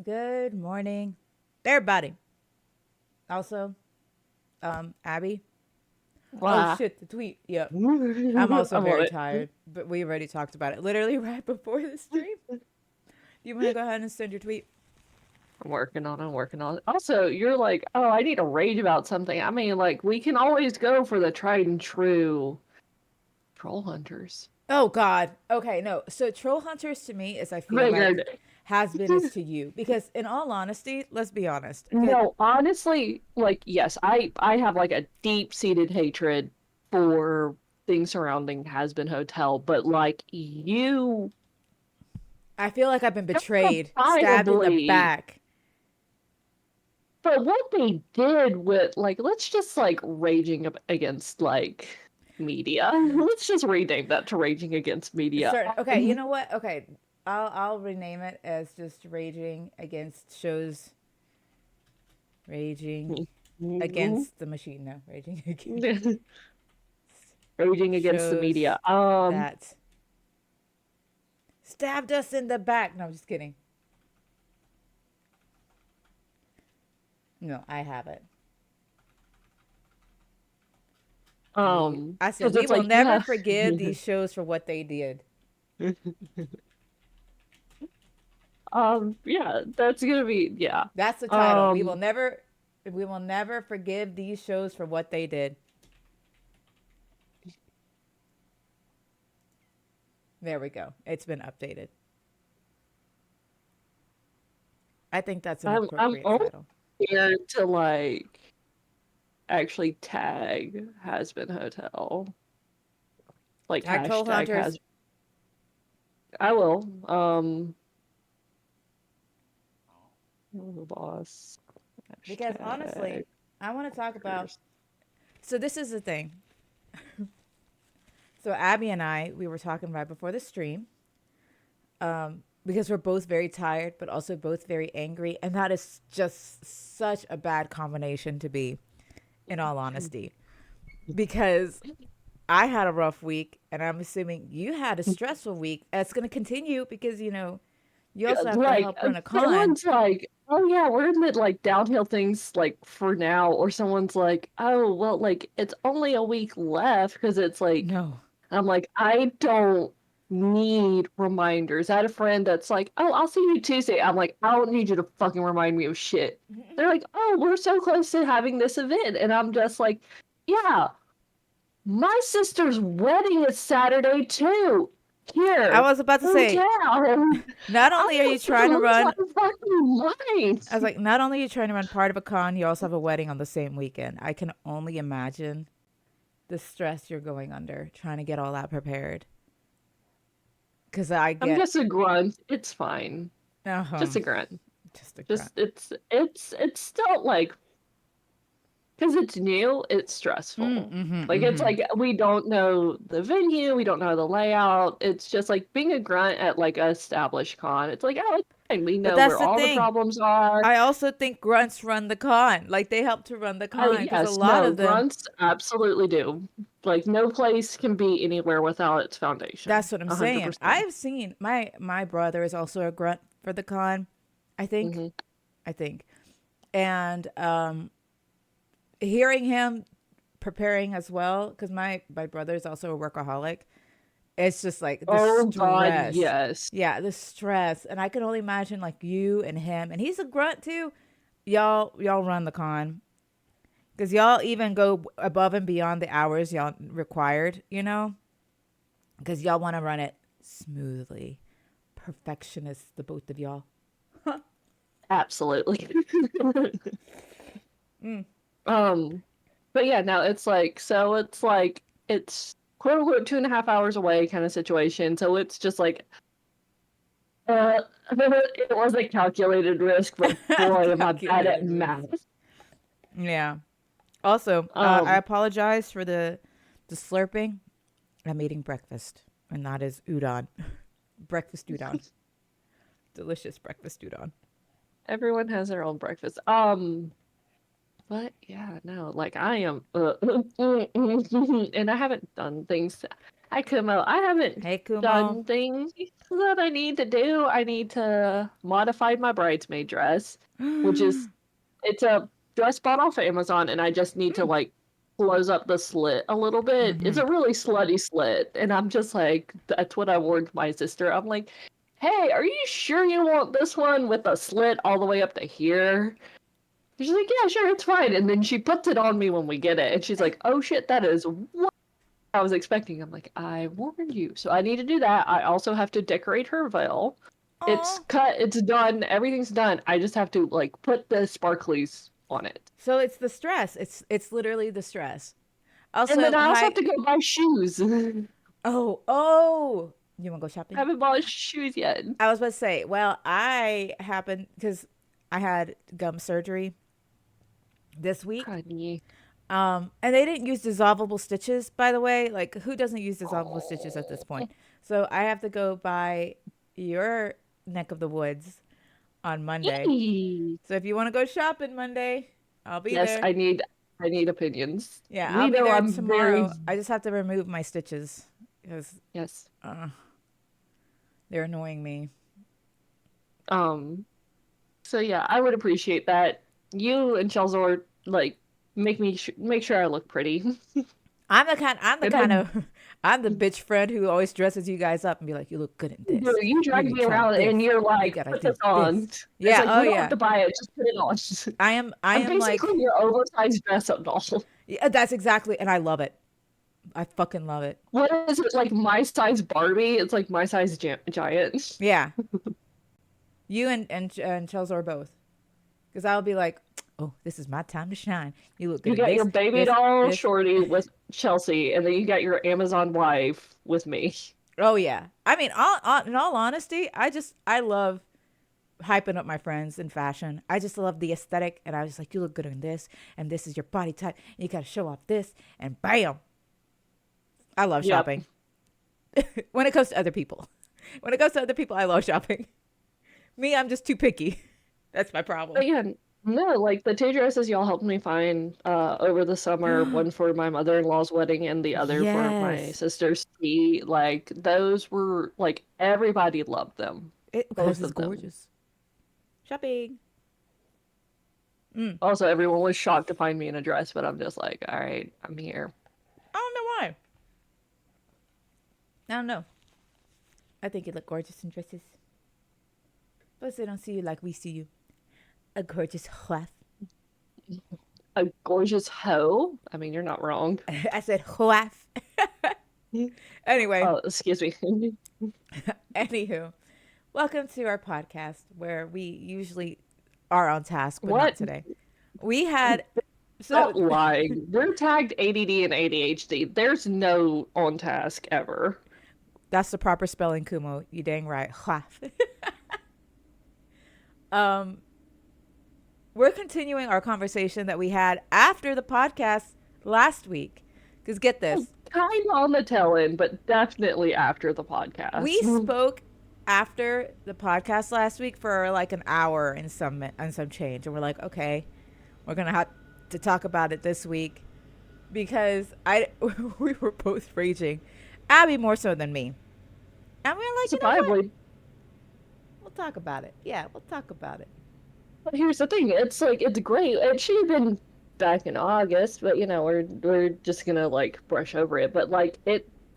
Good morning, everybody. Also, Abby. Oh Wow. shit, the tweet. Yep. I'm I'm also on very it. tired, but we already talked about it literally right before the stream. Do you want to go ahead and send your tweet? I'm working on it. Also, you're like, oh, I need to rage about something. I mean, like, we can always go for the tried and true troll hunters. Oh God. Okay, no. So troll hunters to me is I feel Right, like right. has been is to you because in all honesty, let's be honest. Okay. No, honestly, like, yes, I have like a deep-seated hatred for things surrounding Hazbin Hotel, but like you I feel like I've been betrayed, stabbed in the justifiably. back. But what they did with, like, let's just like raging against like media. Let's just rename that to raging against media. Certain. Okay, you know what? Okay, I'll rename it as just raging against shows. Raging against the machine. No, raging against Raging against the shows media. that stabbed us in the back. No, I'm just kidding. No, I have it. I said Because we it's will like, never yeah. forgive these shows for what they did. Yeah, that's gonna be, yeah. That's the title. Um, We will never forgive these shows for what they did. There we go. It's been updated. I think that's an I'm appropriate only title. scared to like actually tag Hazbin Hotel, like Tag troll hashtag hunters has. I will. Helluva Boss. because honestly, Hashtag. I want to talk about. Here's- So this is the thing. So Abby and I, we were talking right before the stream, because we're both very tired, but also both very angry, and that is just such a bad combination to be, in all honesty, because I had a rough week, and I'm assuming you had a stressful week. That's going to continue because you Yeah, also have to like help run a con. someone's like, oh yeah, we're in the like downhill things like for now, or someone's like, oh well, like it's only a week left because it's like No, I'm like, I don't need reminders. I had a friend that's like, oh, I'll see you Tuesday. I'm like, I don't need you to fucking remind me of shit. They're like, oh, we're so close to having this event. And I'm just like, yeah, my sister's wedding is Saturday too. I Here, was about to say. hometown. Not I'm only are you not gonna trying to lose run, my fucking mind. I was like, not only are you trying to run part of a con, you also have a wedding on the same weekend. I can only imagine the stress you're going under trying to get all that prepared. Because I I'm get, just a grunt. It's fine. uh-huh, Just a grunt. just a grunt. Just it's still like because it's new, it's stressful. Like it's Mm-hmm. like we don't know the venue, we don't know the layout. It's just like being a grunt at like a established con. It's like, oh, it's fine. We But know that's where the all the thing. problems are. I also think grunts run the con. Like they help to run the Oh con because a yes, lot no, of them. grunts absolutely do. Like no place can be anywhere without its That's foundation. what I'm saying. 100%. I've seen my brother is also a grunt for the con. I think. Hmm. I think. And hearing him preparing as well, because my brother is also a workaholic. It's just like the Oh God, stress. yes. Yeah, the stress, and I can only imagine like you and him, and he's a grunt too. Y'all run the con because y'all even go above and beyond the hours y'all required. Because y'all want to run it smoothly. Perfectionists, the both of y'all. Absolutely. Mm. Um, but yeah, no, it's like so it's like it's quote unquote 2.5 hours away kind of situation. So it's just like it was a calculated risk, but boy, am I bad at Calculated risk. math. Yeah. Also, I Um, apologize for the slurping. I'm eating breakfast, and that is udon. Breakfast udon. Delicious breakfast udon. Everyone has their own breakfast. But yeah, no, like I am, and I haven't done things. Hi, Kumo. I haven't Hey, Kumo. done things that I need to do. I need to modify my bridesmaid dress, which is it's a dress bought off Amazon, and I just need to like close up the slit a little bit. It's Mm-hmm. a really slutty slit, and I'm just like, that's what I warned my sister. I'm like, hey, are you sure you want this one with a slit all the way up to here? She's like, yeah, sure, it's fine. And then she puts it on me when we get it, and she's like, oh shit, that is what I was expecting. I'm like, I warned you. So I need to do that. I also have to decorate her veil. It's Oh. cut, it's done, everything's done. I just have to like put the sparklies on it. So it's the stress. It's literally the stress. And then Also, I also have hi. to go buy shoes. I Oh. You want to go shopping? haven't bought shoes yet. I was about to say, well, I happened because I had gum surgery this week. Honey. And they didn't use dissolvable stitches, by the way. Like, who doesn't use dissolvable stitches at this Oh. point? So I have to go by your neck of the woods on Monday. Yay. So if you want to go shopping Monday, I'll be Yes, there. I need opinions. Yeah, I'll We be know there I'm very tomorrow. I just have to remove my stitches because yes. uh, they're annoying me. Um so yeah, I would appreciate that. You and Shelzor like make sure I look pretty. I'm the kind. I'm the And I kind of. I'm the bitch friend who always dresses you guys up and be like, "You look good in do. this. You You drag need to me try around this. and you're You like, gotta put do this on. this." It's Yeah. like Oh we don't have yeah. to buy it, just put it on. I am. I I'm am basically like. your oversized dress up doll. Yeah, that's exactly, and I love it. I fucking love it. What is it like my size Barbie? It's like my size giant. Yeah. You and Chelsea are both, because I'll be like, "Oh, this is my time to shine. You look good You in got your this, baby this, doll this." shorty with Chelsea, and then you got your Amazon wife with me. Oh yeah. I mean, in all honesty, I love hyping up my friends in fashion. I just love the aesthetic, and I was just like, you look good in this, and this is your body type. And you got to show off this, and bam. I love Yep. shopping. When it comes to other people, when it comes to other people, I love shopping. Me, I'm just too picky. That's my problem. But yeah, no, like the two dresses y'all helped me find over the summer, one for my mother-in-law's wedding and the other for my Yes, sister's tea. Like those were like everybody loved them. because Both it's of them. gorgeous. Shopping. Mm. Also, everyone was shocked to find me in a dress, but I'm just like, all right, I'm here. I don't know why. I don't know. I think you look gorgeous in dresses. Plus, they don't see you like we see you. A gorgeous wife. A gorgeous hoe. I mean, you're not wrong. I said wife. Anyway, Oh, excuse me. anywho, welcome to our podcast where we usually are on task, but not What? today. We had so Not lying. We're tagged ADD and ADHD. There's no on task ever. that's the proper spelling, Kumo. You dang right. Wife. um, we're continuing our conversation that we had after the podcast last week. Because get this, Kind of on the tail end, but definitely after the podcast. we spoke after the podcast last week for like an hour and some change, and we're like, okay, we're gonna have to talk about it this week because I we were both raging, Abby more so than me, and we we're like, you know what? Justifiably. We'll talk about it. Yeah, we'll talk about it. But here's the thing, it's like it's great. It should have been back in August, but you know, we're just gonna like brush over it. But like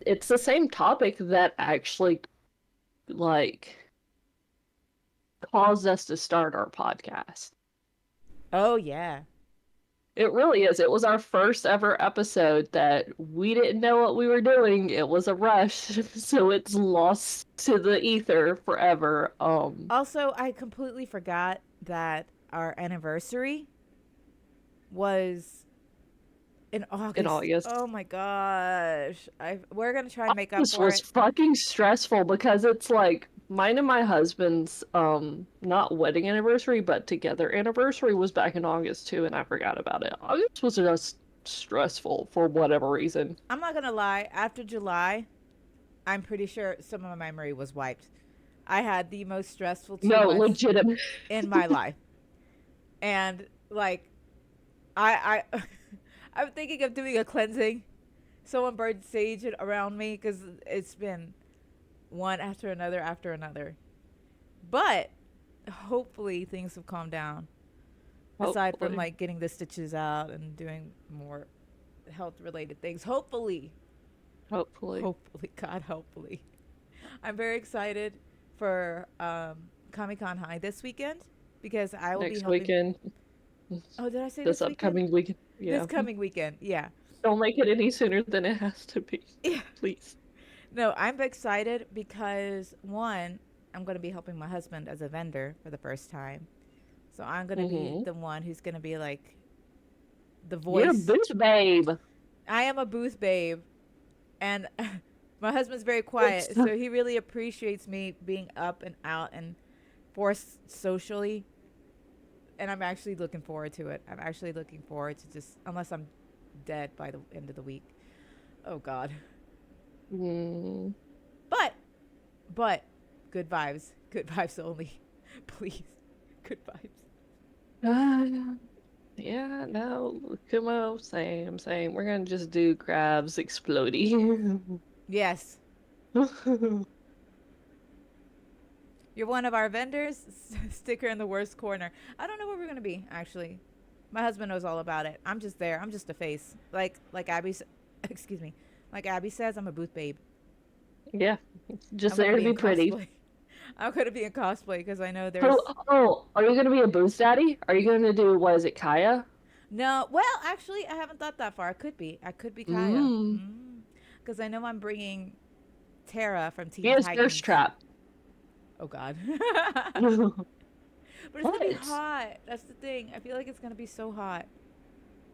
it's the same topic that actually like caused us to start our podcast. Oh yeah. It really is. It was our first ever episode that we didn't know what we were doing. It was a rush, so it's lost to the ether forever. Also, I completely forgot that our anniversary was in August. In August. Oh my gosh. We're gonna try and make up This for was it. fucking stressful because it's like mine and my husband's not wedding anniversary but together anniversary was back in August too, and I forgot about it. August was just stressful for whatever reason. I'm not gonna lie, after July, I'm pretty sure some of my memory was wiped. I had the most stressful two No, months legitimate. in my life. And like I I'm thinking of doing a cleansing someone burn sage around me because it's been one after another. But hopefully things have calmed down. Aside from Hopefully. like getting the stitches out and doing more health related things. Hopefully. Hopefully. Hopefully. God, hopefully. I'm very excited for Comic Con High this weekend because I will be Next helping. weekend. Oh, did I say This this weekend? upcoming weekend. This Yeah. coming weekend. Yeah. Don't make it any sooner than it has to be. Yeah. Please. No, I'm excited because one, I'm going to be helping my husband as a vendor for the first time. So I'm going to be Mm-hmm. the one who's going to be like the You're a voice. booth babe. I am a booth babe. And my husband's very It's quiet. So he really appreciates me being up and out and forced socially. And I'm actually looking forward to it. I'm actually looking forward to just, unless I'm dead by the end of the week. Oh, God. mm, But, but, good vibes. Good vibes only. Please. Good vibes. uh, yeah, no, Kumo, same, same. We're gonna just do grabs exploding. Yes. You're one of our vendors. Sticker in the worst corner. I don't know where we're going to be, actually. My husband knows all about it. I'm just there. I'm just a face. Like Abby, excuse me. Like Abby says, I'm a booth babe. Yeah, just I'm going to there to be be in pretty. cosplay. I'm going to be in cosplay because I know So, there's. oh, are you gonna be a booth daddy? Are you gonna do what is it, Kaya? No, well, actually, I haven't thought that far. I could be. I could be Kaya. Mm. Because I know I'm bringing Tara from Be Teen a thirst Titans. trap. Oh, God. But it's going to be What? hot. That's the thing. I feel like it's going to be so hot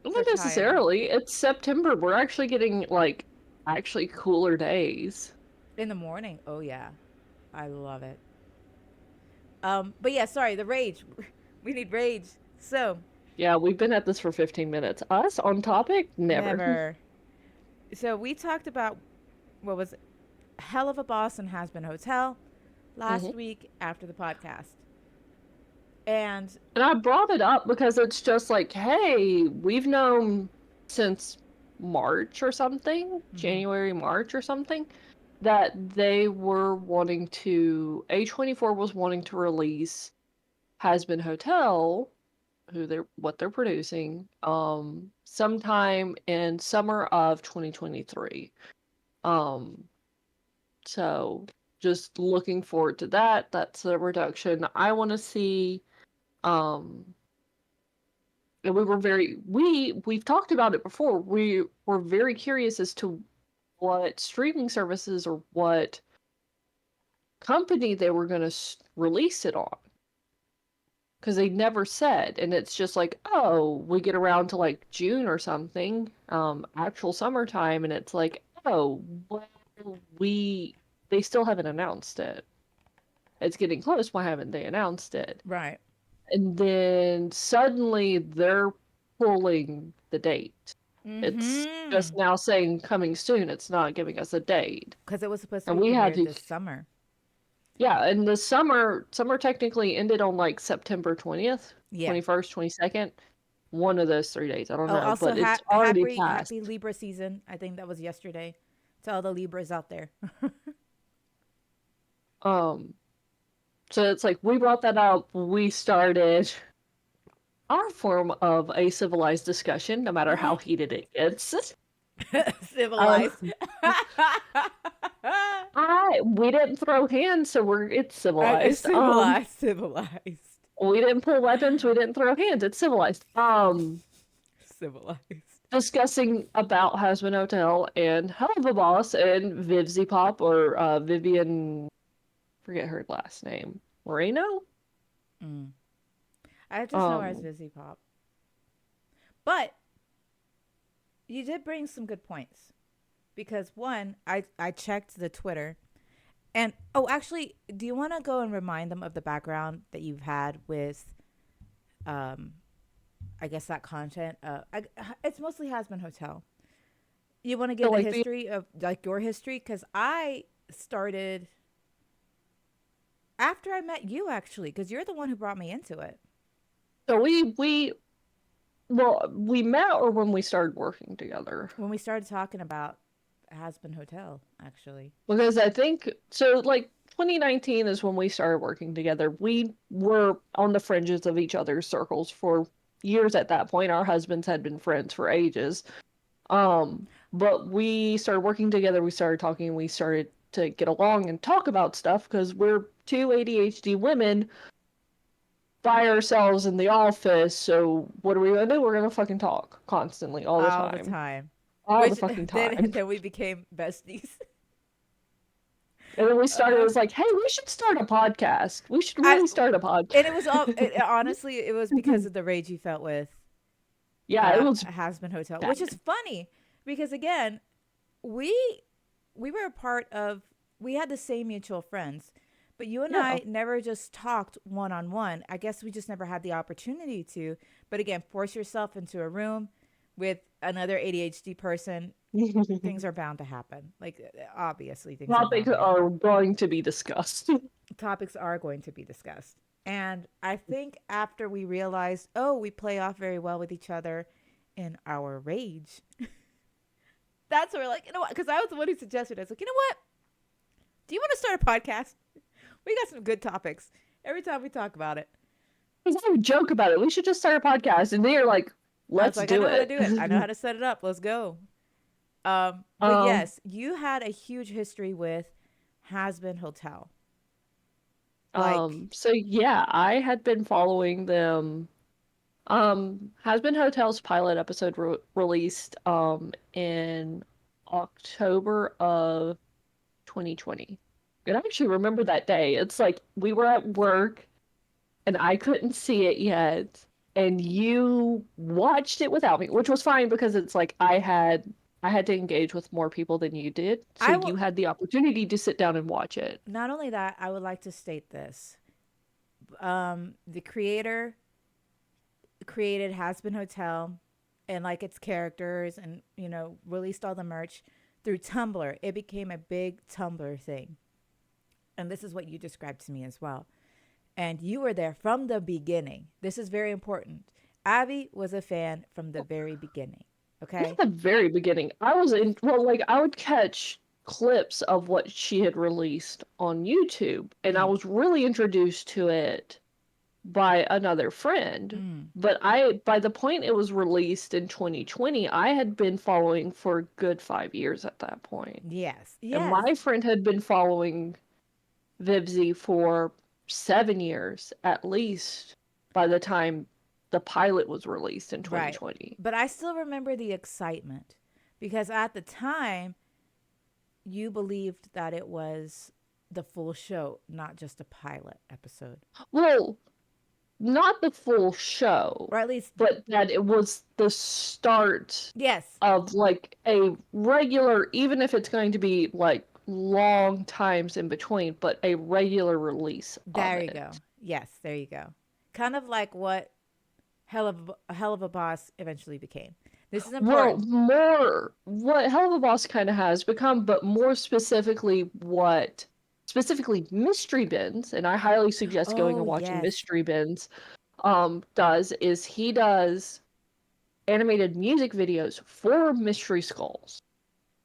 for Not Kaya. necessarily. It's September. We're actually getting like actually cooler days. In the morning. Oh, yeah. I love it. But yeah, sorry, the rage. We need rage. So, Yeah, we've been at this for 15 minutes. Us on topic? Never. never. So we talked about what was Helluva Boss and Hazbin Hotel hmm last week after the podcast. And And I brought it up because it's just like, hey, we've known since March or something, mhm, January, March or something, that they were wanting to, A24 was wanting to release Hazbin Hotel, who they're what they're producing, sometime in summer of 2023. Um, so just looking forward to that. That's a reduction I want to see. Um, and we've talked about it before. We were very curious as to what streaming services or what company they were going to release it on because they never said, and it's just like, oh, we get around to like June or something, actual summertime, and it's like, oh, well, we they still haven't announced it. It's getting close. Why haven't they announced it? right. And then suddenly they're pulling the date. It's just Mhm. now saying coming soon. It's not giving us a date. Cuz it was supposed to And be we had premiered to, this summer. yeah, and the summer technically ended on like September 20th, Yeah. 21st, 22nd. One of those 3 days. I don't Oh, know, also but it's already happy passed. Libra season. I think that was yesterday. To all the Libras out there. Um, so it's like we brought that up. We started our form of a civilized discussion, no matter how heated it gets. Um, Civilized. I we didn't throw hands, so it's civilized. Civilized, civilized, We didn't pull weapons. We didn't throw hands. It's civilized. civilized. Discussing about Hazbin Hotel and Helluva Boss and Vivzy Pop or Vivian, forget her last name, Moreno. Mm. I just know her as Um, Vizzy Pop. But you did bring some good points because one, I checked the Twitter and oh, actually, do you want to go and remind them of the background that you've had with, um, I guess that content? It's mostly Hasman Hotel. You want to so give the like the history of like your history because I started after I met you actually because you're the one who brought me into it. so we Well, we met or when we started working together? When we started talking about Hazbin Hotel, actually. Because I think so, like 2019 is when we started working together. We were on the fringes of each other's circles for years at that point. Our husbands had been friends for ages. But we started working together, we started talking, we started to get along and talk about stuff because we're two ADHD women by ourselves in the office. So what are we gonna do? We're gonna fucking talk constantly, all the All the time. time. All the Which fucking then time. then we became besties. And then we started, it Uh, was like, hey, we should start a podcast. We should I really start a and it was all podcast. honestly it was because of the rage you felt with Yeah, it was Hazbin Hotel, bad. which is funny because again, we we were a part of we had the same mutual friends, but you and Yeah. I never just talked one on one. I guess we just never had the opportunity to. But again, force yourself into a room with another ADHD person, things are bound to happen. Like obviously things are Topics bound to happen. are going to be discussed. Topics are going to be discussed. And I think after we realized, oh, we play off very well with each other in our rage, that's where we're like, you know what? Because I was the one who suggested it. I was like, you know what? Do you want to start a podcast? We got some good topics every time we talk about it. We have a joke about it. We should just start a podcast. And they're like, I was let's like, I do know how to it. do it. I know how to set it up. Let's go. But um, yes, you had a huge history with Hazbin Hotel. Like, so yeah, I had been following them. Hazbin Hotel's pilot episode released in October of 2020. And I actually remember that day. It's like we were at work and I couldn't see it yet. And you watched it without me, which was fine because it's like I had to engage with more people than you did. So I will, you had the opportunity to sit down and watch it. not only that, I would like to state this. The creator created Hazbin Hotel and like its characters and, released all the merch through Tumblr. It became a big Tumblr thing. And this is what you described to me as well. And you were there from the beginning. This is very important. Abby was a fan from the very beginning. At Okay. the very beginning, I was in, well, like, I would catch clips of what she had released on YouTube, and I Mm. was really introduced to it by another friend. Mm. But by the point it was released in 2020, I had been following for a good 5 years at that point. Yes. And Yes. my friend had been following Vibsy for 7 years at least by the time the pilot was released in Right. 2020. But I still remember the excitement because at the time you believed that it was the full show, not just a pilot episode. Well, not the full show, Or at least, but that it was the start yes, of like a regular, even if it's going to be like long times in between, but a regular release of there you it. go. Yes, there you go. Kind of like what Hell of a Boss eventually became. This is Well, important. more what Helluva Boss kind of has become, but more specifically Mystery Bins, and I highly suggest going Oh, and watching yes. Mystery Bins, does is he does animated music videos for Mystery Skulls,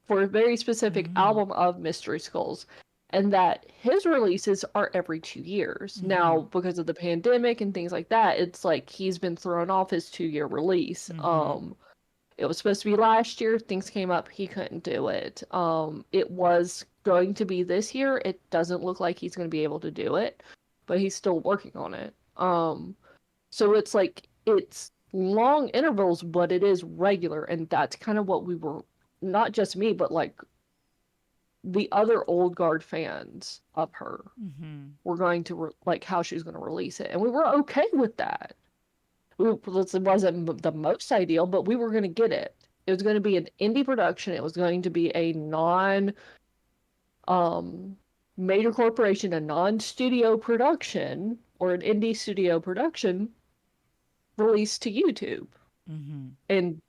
for a very specific Mm. album of Mystery Skulls, and that his releases are every 2 years. Mm-hmm. Now, because of the pandemic and things like that, it's like he's been thrown off his 2 year release. Mm-hmm. It was supposed to be last year, things came up, he couldn't do it. It was going to be this year. It doesn't look like he's going to be able to do it, but he's still working on it. So it's like it's long intervals, but it is regular, and that's kind of what we were, not just me, but like the other old guard fans of her Mm-hmm. were going to like how she's going to release it, and we were okay with that. It wasn't the most ideal, but we were going to get it. It was going to be an indie production. It was going to be a non um major corporation, a non studio production or an indie studio production released to YouTube, Mm-hmm. and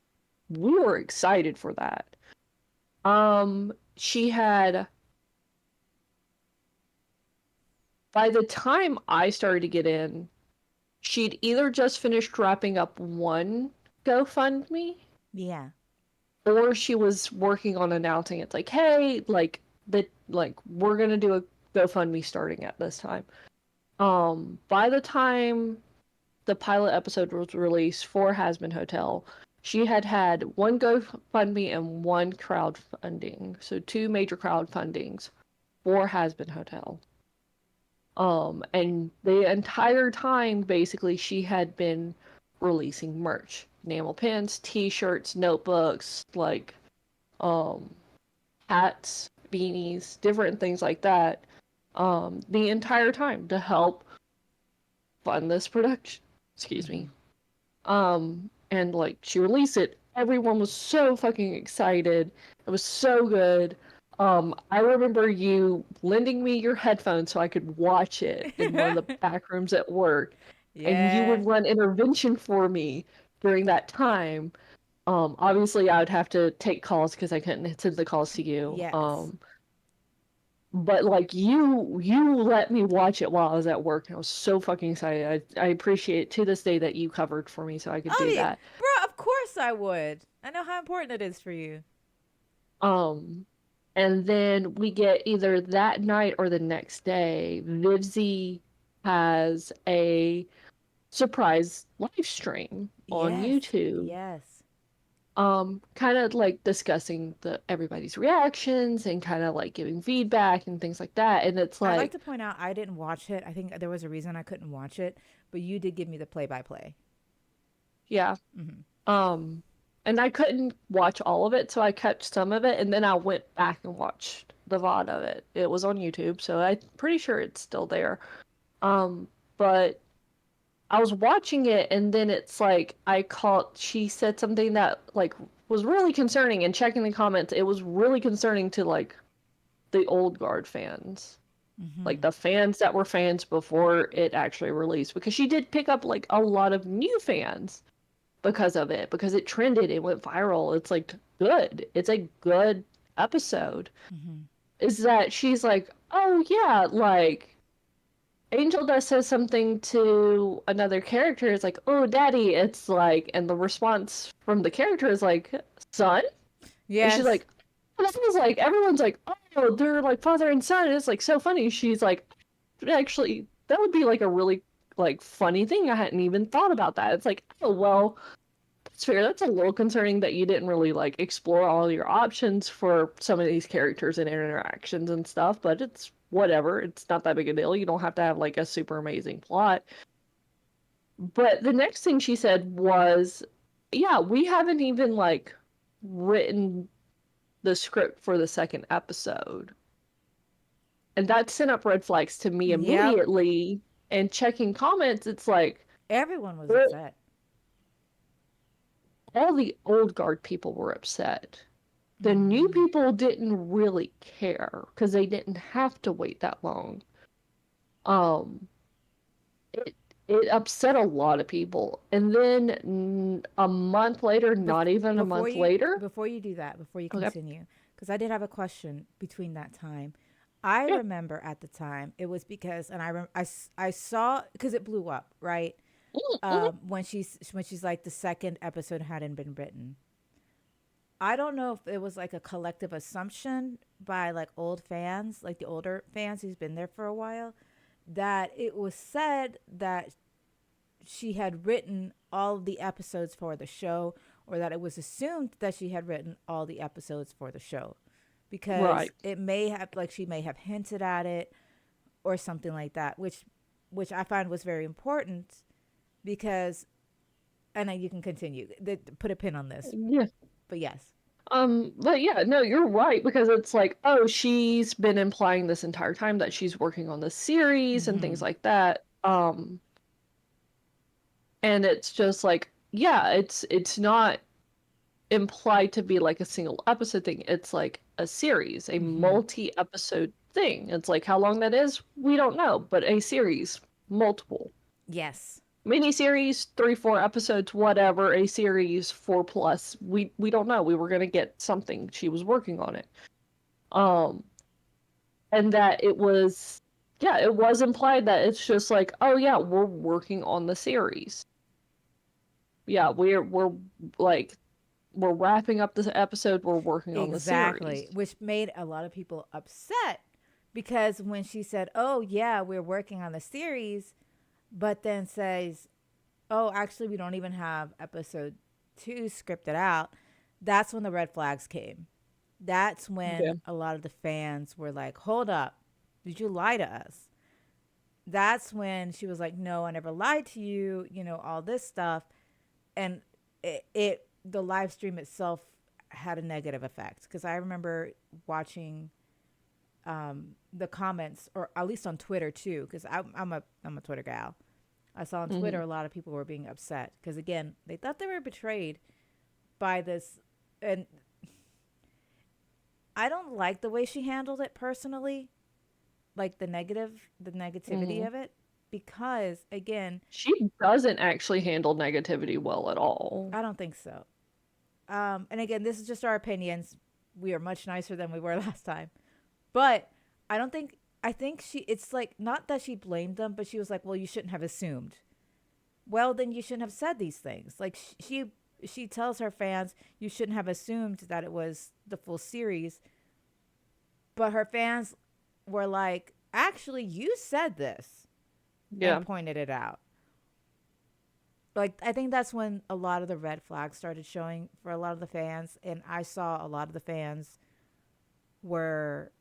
we were excited for that. She had, by the time I started to get in, she'd either just finished wrapping up one GoFundMe, Yeah. or she was working on announcing it's like, hey, we're gonna do a GoFundMe starting at this time. By the time the pilot episode was released for Hazbin Hotel, she had one GoFundMe and one crowdfunding, so two major crowdfundings for Hazbin Hotel. And the entire time, basically, she had been releasing merch, enamel pins, T-shirts, notebooks, um, hats, beanies, different things like that. The entire time to help fund this production. Excuse me. And she released it. Everyone was so fucking excited. It was so good. I remember you lending me your headphones so I could watch it in one of the back rooms at work, and you Yeah. would run intervention for me during that time. Obviously, I would have to take calls because I couldn't send the calls to you. Yes. But you let me watch it while I was at work, and I was so fucking excited. I appreciate it to this day that you covered for me so I could I do mean, that. bro, of course I would. I know how important it is for you. Um, and then we get either that night or the next day, Vivzy has a surprise live stream on Yes. YouTube. Yes. Kind of discussing everybody's reactions and kind of giving feedback and things like that. And it's I'd like like, to point out I didn't watch it. I think there was a reason I couldn't watch it, but you did give me the play by play. yeah. Hmm. Um, and I couldn't watch all of it, so I cut some of it, and then I went back and watched the VOD of it. It was on YouTube, so I'm pretty sure it's still there. But I was watching it, and then it's like she said something that was really concerning. And checking the comments, it was really concerning to the old guard fans, Hmm. the fans that were fans before it actually released, because she did pick up a lot of new fans because of it, because it trended, it went viral. It's good. It's a good episode. Hmm. Is that she's like, oh yeah, Angel does says something to another character. It's like, oh, daddy. It's like, and the response from the character is like, son? And she's Yes. like, this is everyone's like, oh, they're father and son. And it's so funny. She's like, actually, that would be a really funny thing. I hadn't even thought about that. It's like, oh, well, that's fair. That's a little concerning that you didn't really explore all your options for some of these characters and interactions and stuff, but it's whatever. It's not that big a deal. You don't have to have a super amazing plot. But the next thing she said was, yeah, we haven't even written the script for the second episode. And that sent up red flags to me Yep. immediately. And checking comments, it's like, Everyone was well, upset. all the old guard people were upset. The new Hmm. people didn't really care because they didn't have to wait that long. Um, it it upset a lot of people, and then a month later, not even a month later. Before you do that, before you Okay, continue, because I did have a question between that time. I yeah, remember at the time it was because, and I saw because it blew up right mhm. when she's like the second episode hadn't been written. I don't know if it was like a collective assumption by like old fans, like the older fans who's been there for a while, that it was said that she had written all of the episodes for the show, or that it was assumed that she had written all the episodes for the show, because Right. it may have, like, she may have hinted at it or something like that, which I find was very important because, and then you can continue. Put a pin on this, Yeah. but yes. But yeah, no, you're right, because it's like, oh, she's been implying this entire time that she's working on the series and things Mm-hmm. like that. And it's just like, yeah, it's not implied to be a single episode thing. It's a series, a Mm-hmm. multi-episode thing. It's how long that is, we don't know, but a series, multiple. Yes. Miniseries, 3, 4 episodes, whatever, a series, 4 plus. We don't know. We were gonna get something. She was working on it. Um, and that it was, yeah, it was implied that it's just oh yeah, we're working on the series. yeah, we're like we're wrapping up this episode. We're working on the series. Exactly, which made a lot of people upset because when she said, "Oh yeah, we're working on the series," but then says, "Oh, actually, we don't even have episode 2 scripted out," that's when the red flags came. That's Yeah. when a lot of the fans were like, "Hold up, did you lie to us?" That's when she was like, "No, I never lied to you," all this stuff. And the live stream itself had a negative effect because I remember watching the comments, or at least on Twitter too, because I'm a Twitter gal. I saw on Hmm. Twitter a lot of people were being upset because again they thought they were betrayed by this, and I don't like the way she handled it personally, like the negativity Hmm. of it, because again, She doesn't actually handle negativity well at all. I don't think so. And again, this is just our opinions. We are much nicer than we were last time. But I don't think I think it's like not that she blamed them, but she was like, "Well, you shouldn't have assumed." Well, then you shouldn't have said these things. Like she tells her fans, "You shouldn't have assumed that it was the full series." But her fans were like, "Actually, you said this," and Yeah. pointed it out. Like I think that's when a lot of the red flags started showing for a lot of the fans, and I saw a lot of the fans were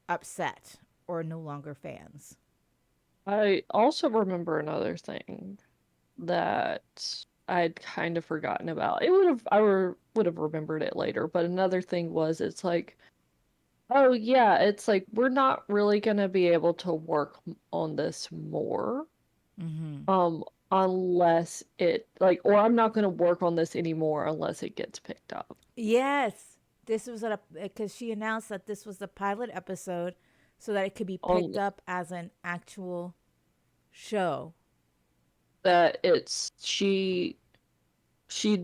upset or no longer fans. I also remember another thing that I'd kind of forgotten about. It would have would have remembered it later, but another thing was it's like, oh yeah, it's like we're not really gonna be able to work on this more, Mm-hmm. um, unless it like, or I'm not gonna work on this anymore unless it gets picked up. Yes, this was because she announced that this was the pilot episode, so that it could be On picked up as an actual show. that it's she'd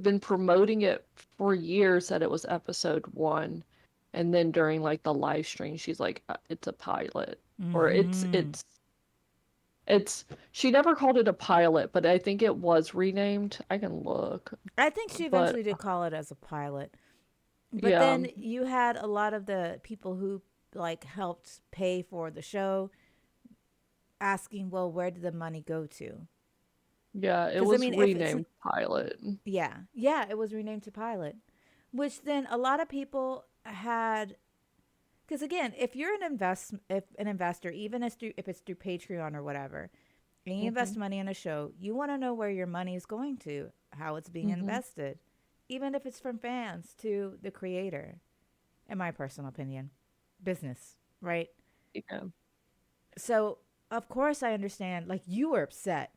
been promoting it for years that it was episode 1, and then during like the live stream she's like, it's a pilot, or Mm-hmm. it's she never called it a pilot, but I think it was renamed. I can look. I think she But eventually did call it as a pilot. But yeah, then you had a lot of the people who like helped pay for the show asking, well, where did the money go to? yeah, it Because I was mean, if it's renamed pilot. yeah, it was renamed to pilot, which then a lot of people had. Because again, if an investor, even if it's through Patreon or whatever, and you Hmm. invest money in a show, you want to know where your money is going to, how it's being Hmm. invested, even if it's from fans to the creator. In my personal opinion, business, right? Yeah. So of course I understand. Like you were upset.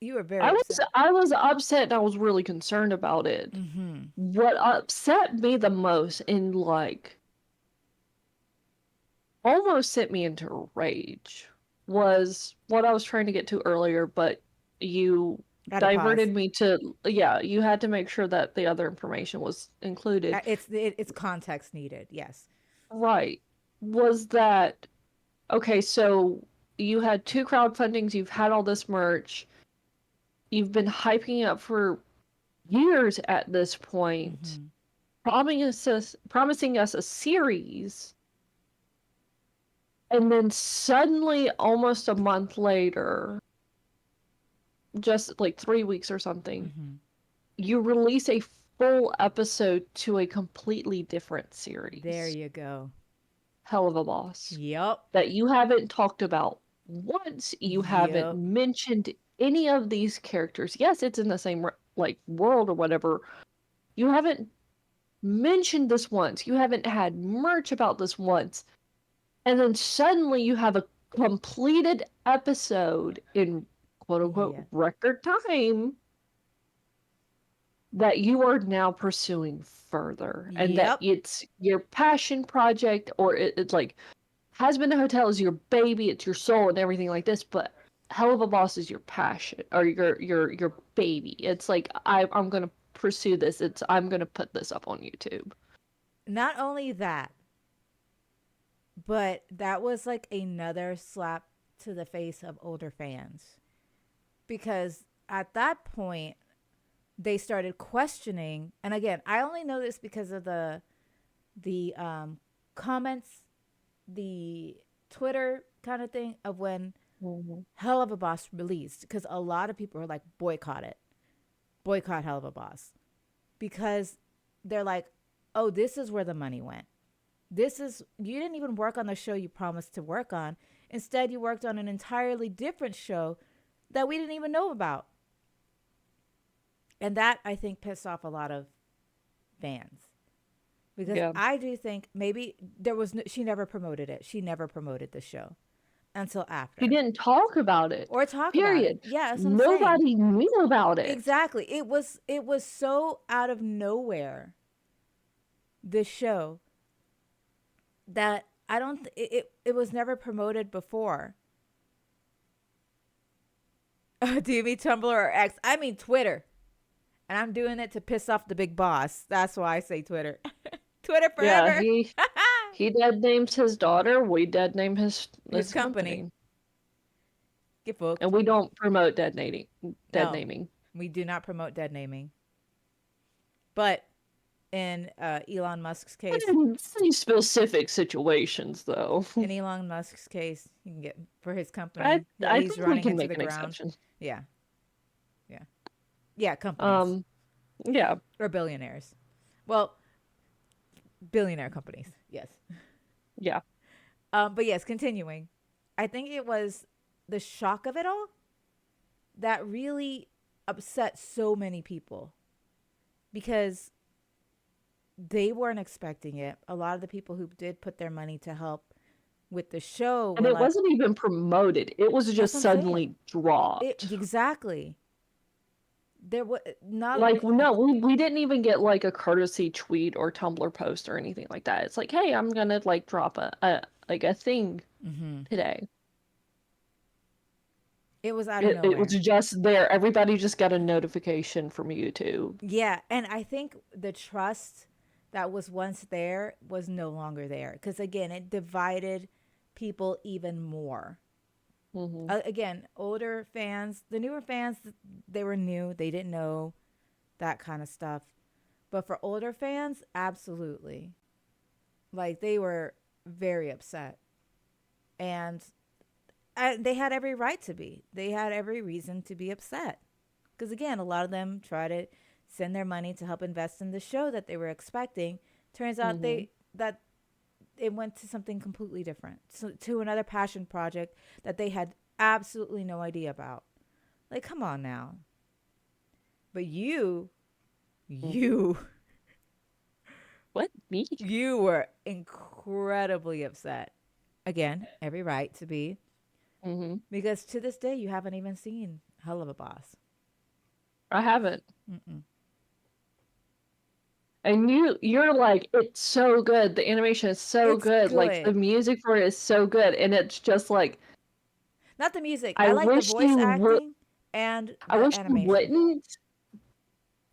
You were very I was upset. I was upset and I was really concerned about it. Mm-hmm. What upset me the most and like almost sent me into a rage was what I was trying to get to earlier, but you At a pause. diverted me to, yeah, you had to make sure that the other information was included. It's context needed. Yes. Right. Was that okay, so you had two crowdfundings, you've had all this merch, you've been hyping it up for years at this point, Mm-hmm. promising us a series, and then suddenly, almost a month later, just like 3 weeks or something, Mm-hmm. you release a full episode to a completely different There series, you go. Helluva Boss, Yep. that you haven't talked about once. You haven't Yep. mentioned any of these characters. Yes, it's in the same like world or whatever. You haven't mentioned this once. You haven't had merch about this once. And then suddenly you have a completed episode in quote unquote Yeah. record time that you are now pursuing further, and that Yep. it's your passion project, or it's like Hazbin Hotel is your baby, it's your soul and everything like this, but Hell of a Boss is your passion or your baby. It's like I'm gonna pursue this. I'm gonna put this up on YouTube. Not only that, but that was like another slap to the face of older fans because at that point, they started questioning. And again, I only know this because of the comments, the Twitter kind of thing of when Mhm. Helluva Boss released, because a lot of people were like, boycott Helluva Boss, because they're like, oh, this is where the money went. This is, you didn't even work on the show you promised to work on. Instead, you worked on an entirely different show that we didn't even know about. And that, I think, pissed off a lot of fans, because Yeah. I do think maybe she never promoted it. She never promoted the show until She after, didn't talk about it. or talk about it. Period. Yeah, that's what I'm saying. Nobody knew about it. Exactly. It was so out of nowhere, this show, that I don't it was never promoted before. Do you mean Tumblr or X? I mean Twitter. And I'm doing it to piss off the big boss. That's why I say Twitter. Twitter Yeah, forever. he dead names his daughter. We dead name His his company. company, Get booked. and we don't promote dead No, naming. we do not promote dead naming. But in Elon Musk's But case, in these specific situations, though, in Elon Musk's case, you can get for his I company that I he's think we running can into make the an ground. exception. Yeah, yeah, yeah. Companies Um, yeah, or billionaires. Well, billionaire companies. Yes. yeah. But yes, continuing. I think it was the shock of it all that really upset so many people, because they weren't expecting it. A lot of the people who did put their money to help with the show And were it like, wasn't even promoted. It was that's just what I'm saying. suddenly dropped. Exactly. There was not. Like, no, we didn't even get like a courtesy tweet or Tumblr post or anything like that. It's like, hey, I'm gonna like drop a thing Mm-hmm. today. It was out of It was nowhere. just there. Everybody just got a notification from YouTube. Yeah, and I think the trust that was once there was no longer there, because again, it divided people even more. Hmm. Again, older fans, the newer fans, they were new, they didn't know that kind of stuff. But for older fans, absolutely. Like, they were very upset. And they had every right to be. They had every reason to be upset. Because again, a lot of them try to send their money to help invest in the show that they were expecting. Turns out Hmm. that it went to something completely different, so, to another passion project that they had absolutely no idea about. Like, come on now. But you, What, me? you were incredibly upset. Again, every right to be, Hmm. because to this day you haven't even seen Hell of a Boss. I haven't. Mm-mm. And you're like, it's so good. The animation is so It's good. Like the good. music for it is so good, and it's just like Not the music. I I like the wish voice you would. acting and I the wish you animation. wouldn't.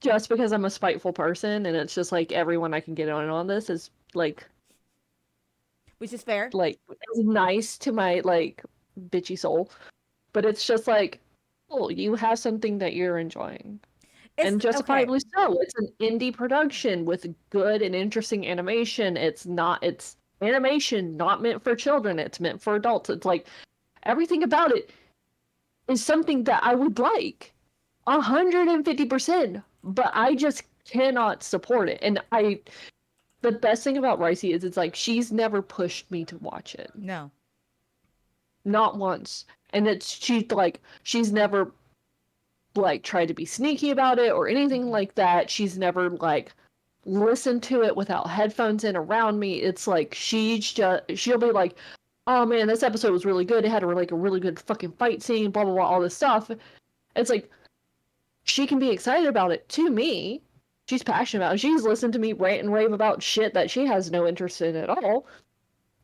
Just because I'm a spiteful person, and it's just like everyone I can get on this is Which is fair. is nice to my like bitchy soul. But it's just like, oh, you have something that you're enjoying. It's And okay. justifiably so. It's an indie production with good and interesting animation. It's animation not meant for children, it's meant for adults. It's like everything about it is something that I would like 150%, but I just cannot support it. And the best thing about Ricey is it's like she's never pushed me to watch it. No. Not once. And she's never like tried to be sneaky about it or anything like that. She's never like listened to it without headphones in around me. It's like she'll be like, "Oh man, this episode was really good. It had a really good fucking fight scene, blah blah blah, all this stuff." It's like she can be excited about it to me. She's passionate about it. She's listened to me rant and rave about shit that she has no interest in at all,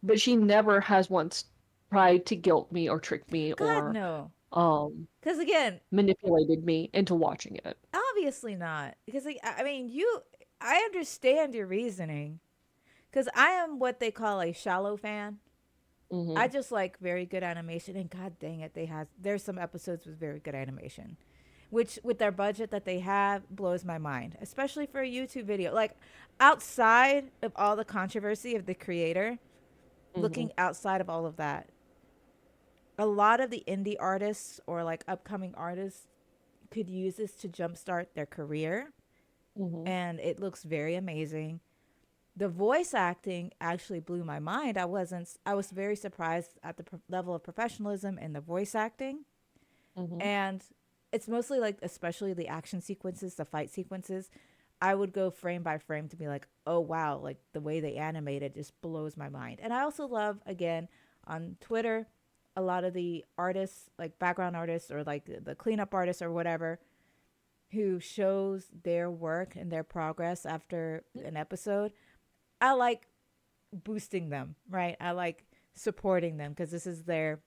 but she never has once tried to guilt me or trick me God, or no. um Because again, manipulated me into watching it. obviously not. Because, like, I mean, I understand your reasoning. Because I am what they call a shallow fan. I Hmm. just like very good animation. And god dang it, there's some episodes with very good animation. which with their budget that they have blows my mind, especially for a YouTube video. Like outside of all the controversy of the creator, Mm-hmm. looking outside of all of that, a lot of the indie artists or like upcoming artists could use this to jumpstart their career, Mm-hmm. and it looks very amazing. The voice acting actually blew my mind. I was very surprised at the level of professionalism in the voice acting. Mm-hmm. And it's mostly like, especially the action sequences, the fight sequences, I would go frame by frame to be like, oh wow, like the way they animate it just blows my mind. And I also love, again, on Twitter, a lot of the artists, like background artists or like the cleanup artists or whatever, who shows their work and their progress after an episode. I like boosting them, right? I like supporting them because this is their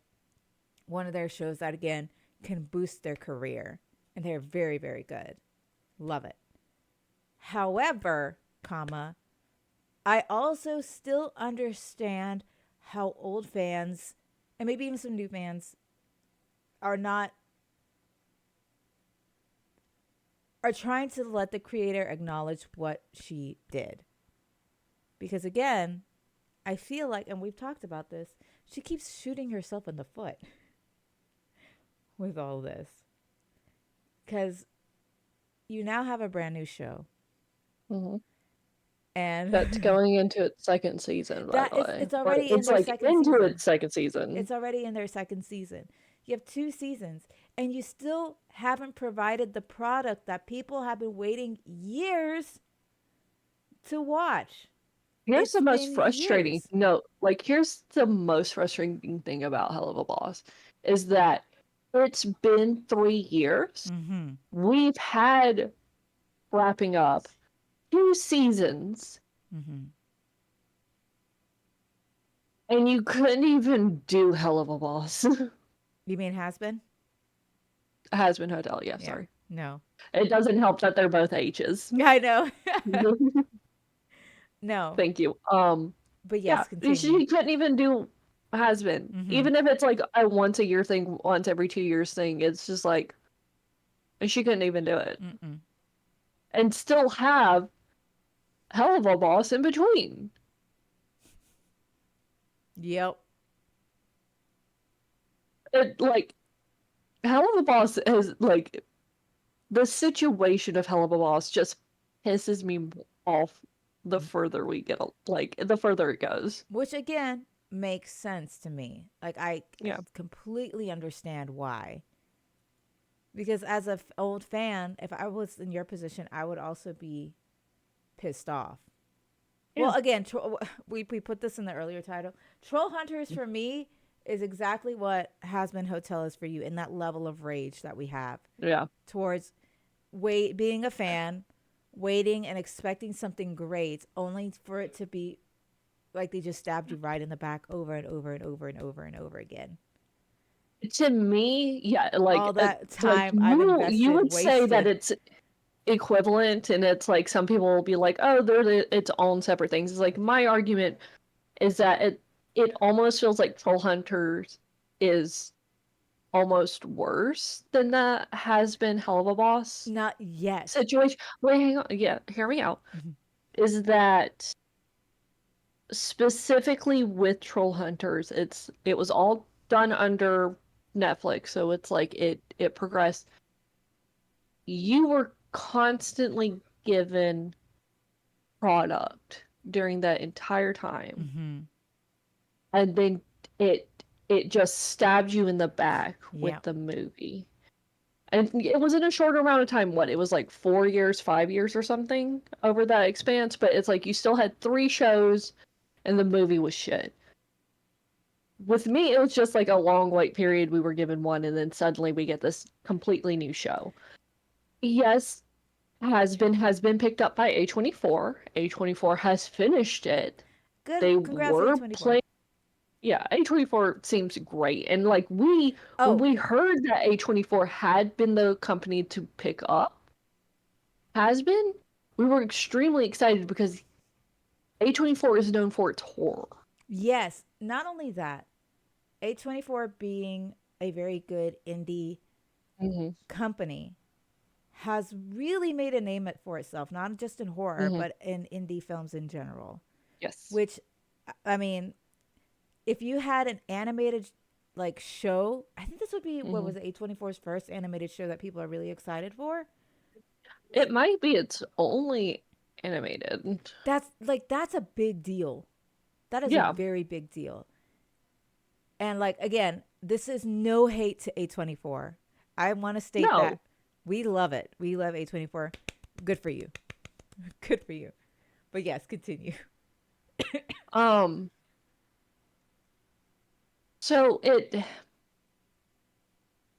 one of their shows that again can boost their career, and they're very very good. Love it. However, comma, I also still understand how old fans and maybe even some new fans are not are trying to let the creator acknowledge what she did. Because again, I feel like, and we've talked about this, she keeps shooting herself in the foot with all this. Because you now have a brand new show. Mm-hmm. That's And going into its second season, by that the is, way. it's But already in it's their like second into season. its second season. It's already in their second season. You have 2 seasons, and you still haven't provided the product that people have been waiting years to watch. Here's It's the most been frustrating years. no, like here's the most frustrating thing about Helluva Boss is that it's been 3 years. Mm-hmm. We've had wrapping up 2 seasons, Mm-hmm. and you couldn't even do Helluva Boss. You mean has been? Hazbin Hotel, yeah, Yeah. sorry. No. It doesn't help that they're both H's. I know. No. Thank you. But Yeah, yes, continue. she couldn't even do Hazbin. Mm-hmm. Even if it's like a once a year thing, once every 2 years thing, it's just like, and she couldn't even do it. Mm-mm. And still have Helluva Boss in between. Yep. It like Helluva Boss is like the situation of Helluva Boss just pisses me off the further we get like the further it goes. Which again makes sense to me. Like I Yeah. completely understand why. Because as an old fan, if I was in your position, I would also be pissed off. Yeah. Well, again, we put this in the earlier title. Troll Hunters for me is exactly what Hazbin Hotel is for you, in that level of rage that we have Yeah. towards being a fan, waiting and expecting something great, only for it to be like they just stabbed you right in the back over and over and over and over and over again. To me, yeah, All that like time I've you invested would say that wasted. it's equivalent, and it's like some people will be like, oh, they're its own separate things. It's like my argument is that it almost feels like Troll Hunters is almost worse than that has been Helluva Boss Not yet. situation. Wait, hang on. Yeah, hear me out. Mhm. Is that specifically with Troll Hunters, it was all done under Netflix, so it's like it progressed. You were constantly given product during that entire time, Mm-hmm. and then it it just stabbed you in the back with Yeah. the movie. And it was in a shorter amount of time. What, it was like 4 years, 5 years or something over that expanse, but it's like you still had 3 shows and the movie was shit. With me, it was just like a long wait period. We were given one, and then suddenly we get this completely new show. Yes, has been picked up by A24. A24 has finished it. Good. They Congrats, were A24. playing. Yeah, A24 seems great. And like when Oh, we heard that A24 had been the company to pick up has been, we were extremely excited because A24 is known for its horror. yes. Not only that, A24 being a very good indie Mm-hmm. company, has really made a name for itself, not just in horror, Hmm. but in indie films in general. Yes. Which, I mean, if you had an animated like show, I think this would be what Hmm. was A24's first animated show that people are really excited for. It might be its only animated. That's a big deal. That is a Yeah. very big deal. And like again, this is no hate to A24. I want to state that No. we love it. We love A24. Good for you. Good for you. But yes, continue. Um. So it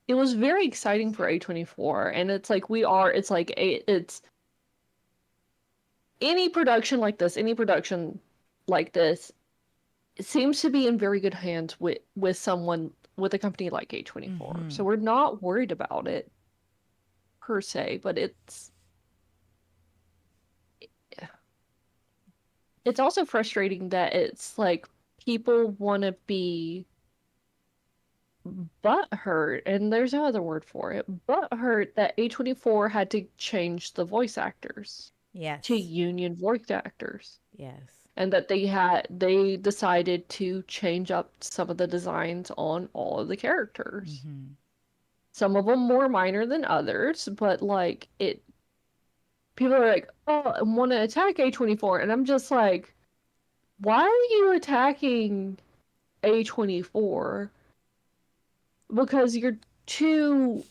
was very exciting for A24, and it's like it's like it's any production like this, any production like this, it seems to be in very good hands with someone with a company like A24. Mm-hmm. So we're not worried about it per se, but it's also frustrating that it's like people want to be butthurt, and there's no other word for it, butthurt that A24 had to change the voice actors to Yes. union voice actors. Yes. And that they decided to change up some of the designs on all of the characters. Mm-hmm. Some of them more minor than others, but like it people are like, "Oh, I want to attack A24." And I'm just like, "Why are you attacking A24? Because you're too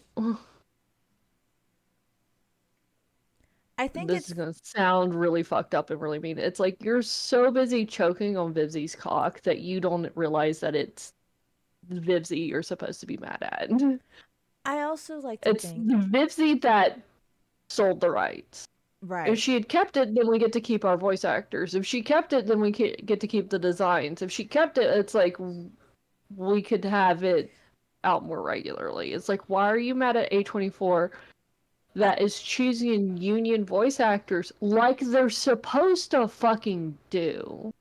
I think this is it's gonna sound really fucked up and really mean. It's like you're so busy choking on Vivzi's cock that you don't realize that it's Vivzi you're supposed to be mad at. I also like to It's think Vivzi that sold the rights. If right. she had kept it, then we get to keep our voice actors. If she kept it, then we get to keep the designs. If she kept it, it's like we could have it out more regularly. It's like, why are you mad at A24 I, that is choosing union voice actors like they're supposed to fucking do?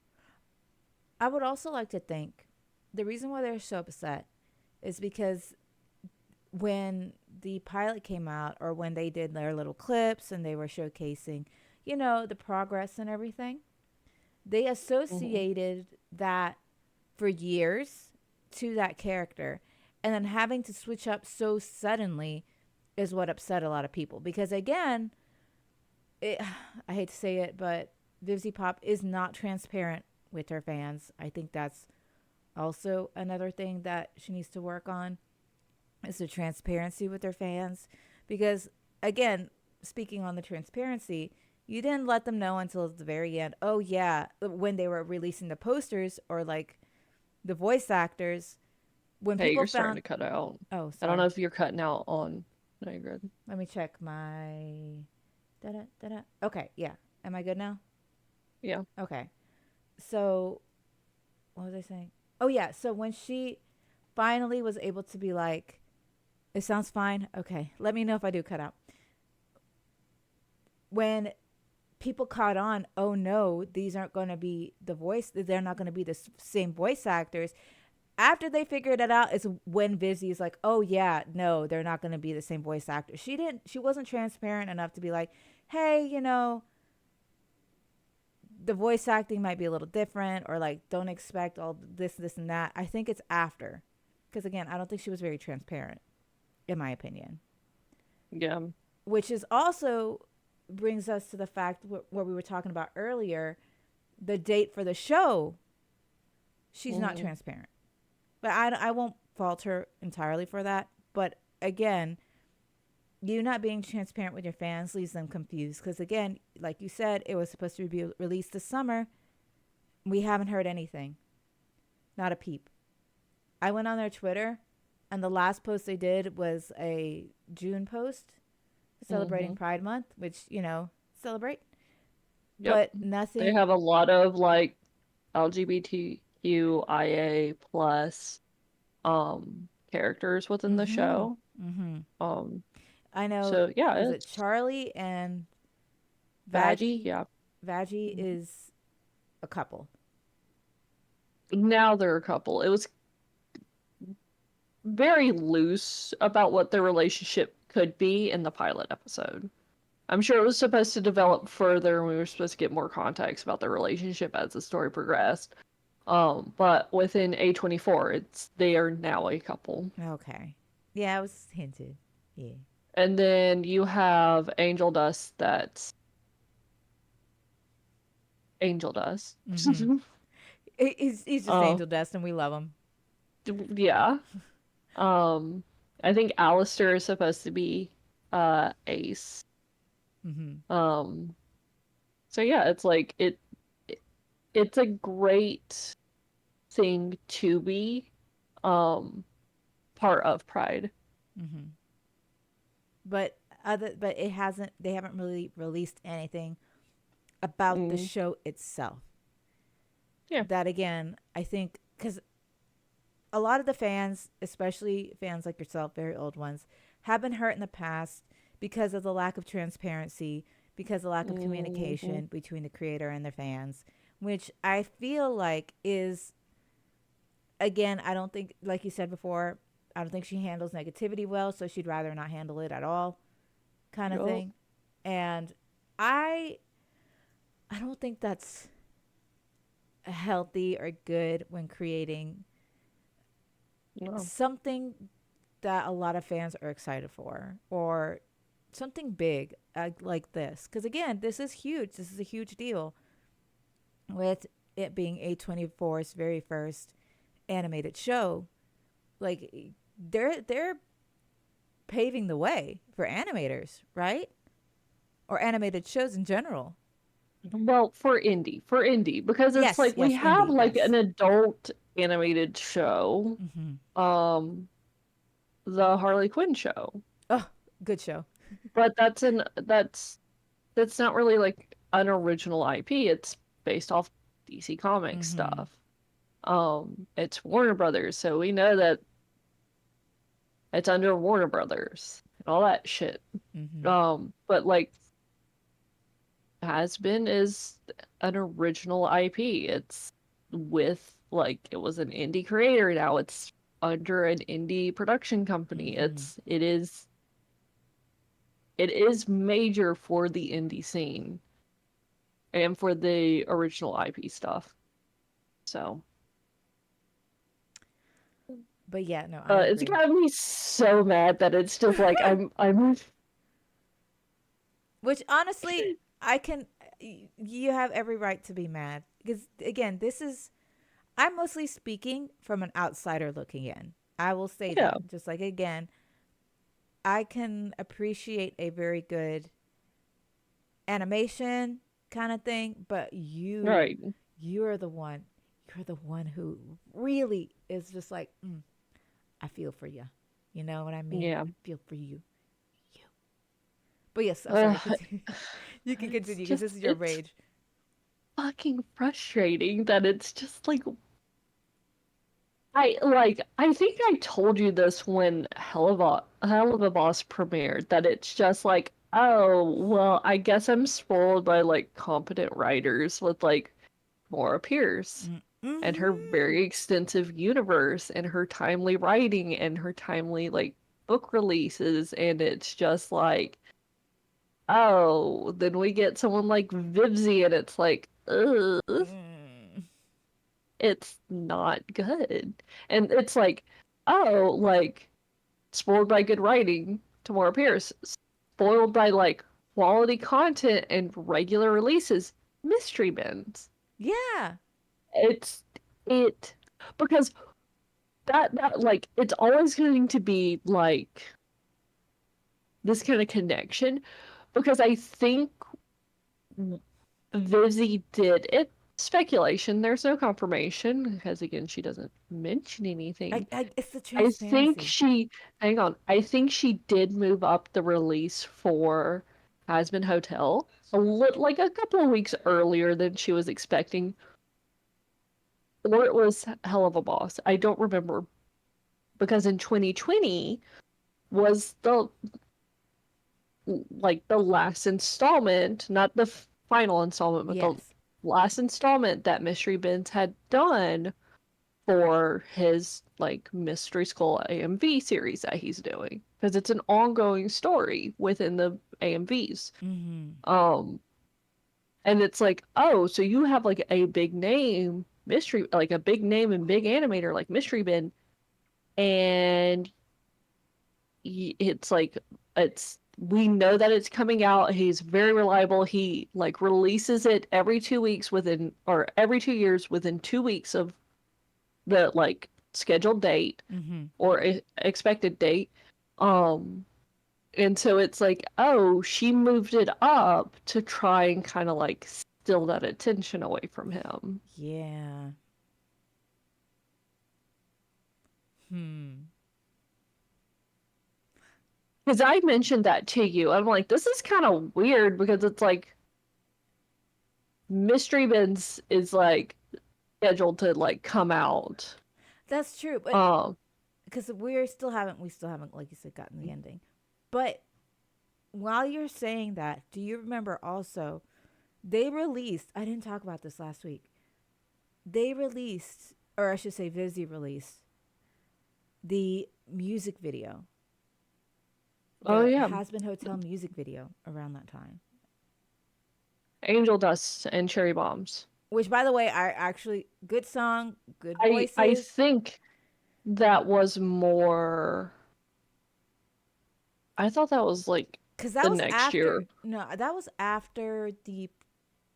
I would also like to think the reason why they're so upset is because when the pilot came out or when they did their little clips and they were showcasing, the progress and everything, they Hmm. associated that for years to that character. And then having to switch up so suddenly is what upset a lot of people. Because again, it, I hate to say it, but Vivzy Pop is not transparent with her fans. I think that's also another thing that she needs to work on is the transparency with her fans. Because again, speaking on the transparency, you didn't let them know until the very end. Oh yeah, when they were releasing the posters or like the voice actors, when Hey, people you're starting found to cut out. oh I don't know sorry, if you're cutting out on. No, you're good. let me check my da da da. Okay, yeah. Am I good now? Yeah. Okay. So what was I saying? Oh yeah, so when she finally was able to be like, it sounds fine. Okay, let me know if I do cut out. When people caught on, oh no, these aren't going to be the voice, they're not going to be the same voice actors. After they figured it out is when Vizzy is like, oh yeah, no, they're not going to be the same voice actor. She wasn't transparent enough to be like, hey, the voice acting might be a little different or like don't expect all this and that. I think it's after. Because again, I don't think she was very transparent, in my opinion. Yeah. Which is also brings us to the fact what we were talking about earlier, the date for the show. She's not Hmm. transparent, but I won't fault her entirely for that. But again, you not being transparent with your fans leaves them confused because again, like you said, it was supposed to be released this summer. We haven't heard anything, not a peep. I went on their Twitter, and the last post they did was a June post celebrating Hmm. Pride Month, which celebrate, Yep. but They nothing. have a lot of like LGBTQIA plus characters within the Mm-hmm. show. Mm-hmm. Um I know. so yeah, Was it it's Charlie and Vaggie, Vaggie? yeah. Vaggie Mhm. is a couple. Now they're a couple. It was very loose about what their relationship could be in the pilot episode. I'm sure it was supposed to develop further, and we were supposed to get more context about their relationship as the story progressed. But within A24, they are now a couple. Okay. Yeah, it was hinted. Yeah. And then you have Angel Dust that's Angel Dust. Mm-hmm. He's just uh, Angel Dust, and we love him. yeah. Um, I think Alistair is supposed to be Ace. Mm-hmm. Um, so yeah, it's like it's a great thing to be um part of Pride. Mm-hmm. But it hasn't. They haven't really released anything about the Mm, show itself. yeah. That again, I think, because a lot of the fans, especially fans like yourself, very old ones, have been hurt in the past because of the lack of transparency, because of the lack of Hmm. communication between the creator and their fans, which I feel like is, again, I don't think, like you said before, I don't think she handles negativity well, so she'd rather not handle it at all, kind of Yup. thing. And I I don't think that's healthy or good when creating No. something that a lot of fans are excited for, or something big like this. Because again, this is huge. This is a huge deal with it being A24's very first animated show. Like they're paving the way for animators, right? Or animated shows in general. Well, for indie, because it's Yes, like we yes, have indie, like an yes. adult animated show, Mm-hmm. um, the Harley Quinn show, Oh, good show. but that's not really like an original IP. It's based off DC Comics Mm-hmm. stuff. It's Warner Brothers, so we know that it's under Warner Brothers and all that shit. Mm-hmm. But like Hazbin is an original IP. It's with like it was an indie creator, now it's under an indie production company. Mm-hmm. It is major for the indie scene and for the original IP stuff. So But yeah, no, I it's agree. got me so mad that it's just like I'm Which honestly, I can. You have every right to be mad because again, this is. I'm mostly speaking from an outsider looking in. I will say yeah, that. Just like again, I can appreciate a very good animation kind of thing, but right. you're the one. You're the one who really is just like, I feel for you. You know what I mean? Yeah. I feel for you. You. But yes, I'm sorry. Uh, Continue. You can it's continue because just this is your it's rage. fucking frustrating that it's just like I think I told you this when Helluva Boss premiered that it's just like, oh, well, I guess I'm spoiled by like competent writers with like Maura Pierce and her Mm-hmm. very extensive universe and her timely writing and her timely like book releases, and it's just like, oh, then we get someone like Vivzy and it's like, ugh, Mm. it's not good. And it's like, oh, like spoiled by good writing, Tamora Pierce. Spoiled by like quality content and regular releases, mystery bins. Yeah. It's it because that like it's always going to be like this kind of connection because I think Vizzy did it. Speculation. There's no confirmation because again she doesn't mention anything. It's the I think transparency. she, hang on, I think she did move up the release for Hazbin Hotel like a couple of weeks earlier than she was expecting, or it was Helluva Boss. I don't remember because in 2020 was the like the last installment, not the final installment, but the Yes. last installment that Mystery Bins had done for his like Mystery Skull AMV series that he's doing because it's an ongoing story within the AMVs. Mm-hmm. And it's like, oh, so you have like a big name mystery, like a big name and big animator like Mystery Bin, and it's like it's we know that it's coming out. He's very reliable. He like releases it every 2 weeks within, or every 2 years within 2 weeks of the like scheduled date Mm-hmm. or expected date. Um, and so it's like, oh, she moved it up to try and kind of like steal that attention away from him. Yeah. Hmm. Because I mentioned that to you. I'm like, this is kind of weird because it's like Mystery Bins is like scheduled to like come out. That's true, but Um, because we still haven't, like you said, gotten the ending. But while you're saying that, do you remember also they released? I didn't talk about this last week. They released, or I should say, Vizzy released the music video, oh the yeah, Hazbin Hotel music video around that time. Angel Dust and Cherry Bombs. Which, by the way, I actually good song, good I voices. think that was more. I thought that was like Cause the that was next after year. no, that was after the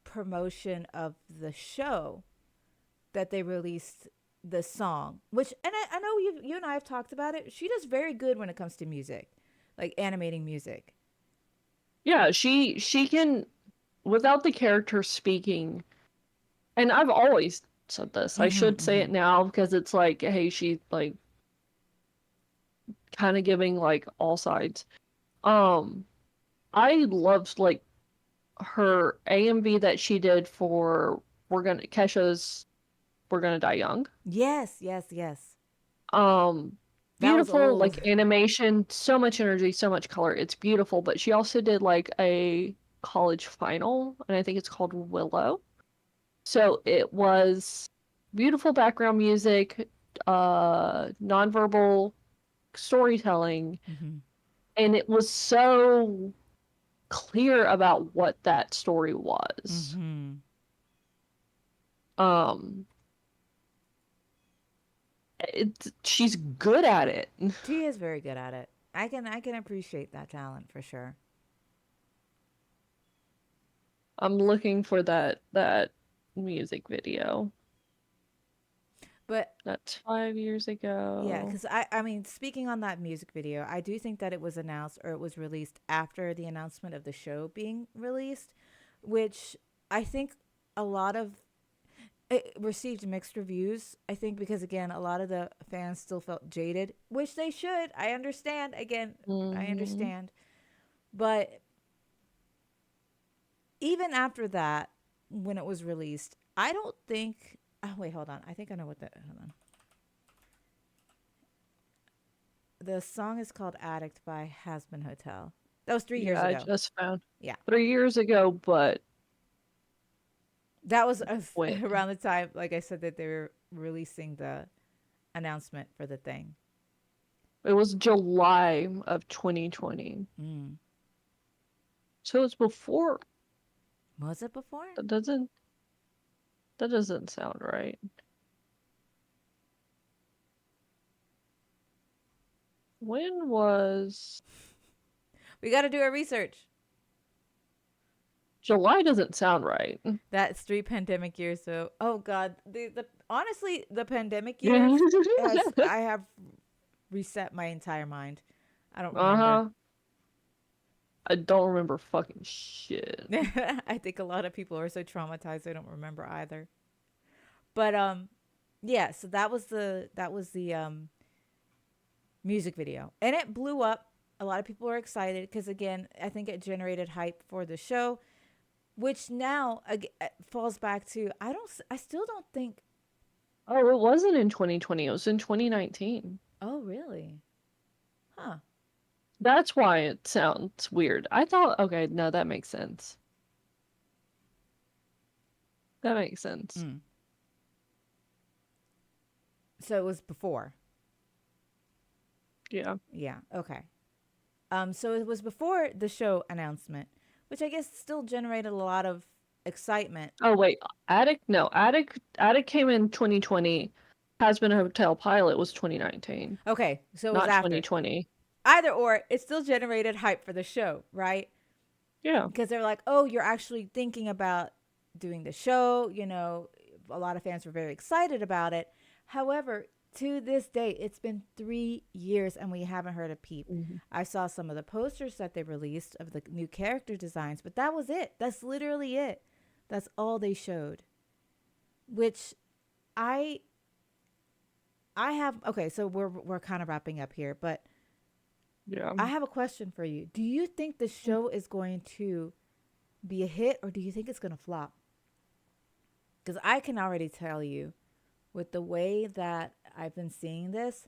promotion of the show that they released the song. Which, and I know you and I have talked about it. She does very good when it comes to music, like animating music. Yeah, she can, without the character speaking. And I've always said this. I Mm-hmm, should say mm-hmm. it now because it's like, hey, she like kind of giving like all sides. Um, I loved like her AMV that she did for We're Gonna Kesha's We're Gonna Die Young. Yes, yes, yes. Um, That was Beautiful old. like animation, so much energy, so much color. It's beautiful, but she also did like a college final, and I think it's called Willow. So it was beautiful background music, nonverbal storytelling, Mm-hmm, and it was so clear about what that story was. mm-hmm. Um, she's good at it. She is very good at it. I can appreciate that talent for sure. I'm looking for that music video. But That's 5 years yeah, ago. because I mean, speaking on that music video, I do think that it was announced or it was released after the announcement of the show being released, which I think a lot of it received mixed reviews. I think because again, a lot of the fans still felt jaded, which they should. I understand. Again, I Hmm. understand. But even after that, when it was released, I don't think. Oh, wait, hold on. I think I know what the. Hold on. The song is called Addict by Hazbin Hotel. That was 3 years Yeah, I ago. just found Yeah. 3 years ago, but That was when around the time, like I said, that they were releasing the announcement for the thing. it was July of 2020. Mm. So it's before. Was it before? That doesn't that doesn't sound right. When was We got to do our research. July doesn't sound right. That's 3 pandemic years. So, oh God, the honestly, the pandemic years has I have reset my entire mind. I don't remember. Uh-huh. I don't remember fucking shit. I think a lot of people are so traumatized they don't remember either. But yeah, so that was the music video. And it blew up. A lot of people were excited because again, I think it generated hype for the show, which now falls back to I still don't think. Oh, it wasn't in 2020. It was in 2019. Oh, really? Huh. That's why it sounds weird. I thought, okay, no, that makes sense. That makes sense. Mm. So it was before. Yeah. Yeah. Okay. So it was before the show announcement, which I guess still generated a lot of excitement. Oh wait, Attic? No, Attic came in 2020. Hazbin Hotel pilot was 2019, Okay, so it was not after. 2020. Either or, it still generated hype for the show, right? Yeah. Because they're like, oh, you're actually thinking about doing the show. You know, a lot of fans were very excited about it. However, to this day, it's been 3 years and we haven't heard a peep. Mhm. I saw some of the posters that they released of the new character designs, but that was it. That's literally it. That's all they showed. Which I I have okay, so we're kind of wrapping up here, but Yeah. I have a question for you. Do you think the show is going to be a hit or do you think it's going to flop? Because I can already tell you with the way that I've been seeing this,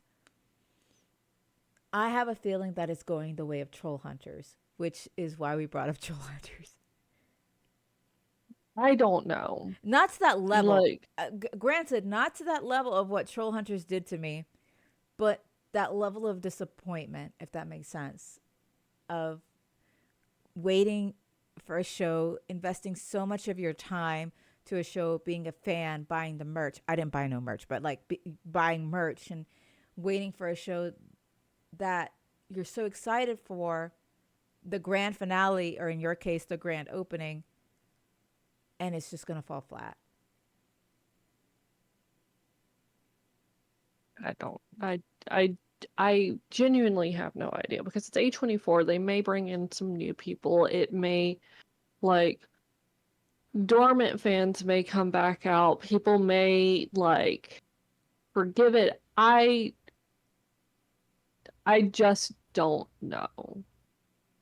I have a feeling that it's going the way of Troll Hunters, which is why we brought up Troll Hunters. I don't know. Not to that level. Like, Granted, not to that level of what Troll Hunters did to me, but that level of disappointment, if that makes sense, of waiting for a show, investing so much of your time to a show, being a fan, buying the merch. I didn't buy no merch, but like buying merch and waiting for a show that you're so excited for, the grand finale, or in your case, the grand opening, and it's just going to fall flat. I don't. I I genuinely have no idea because it's A24. They may bring in some new people. It may, like, dormant fans may come back out. People may, like, forgive it. I just don't know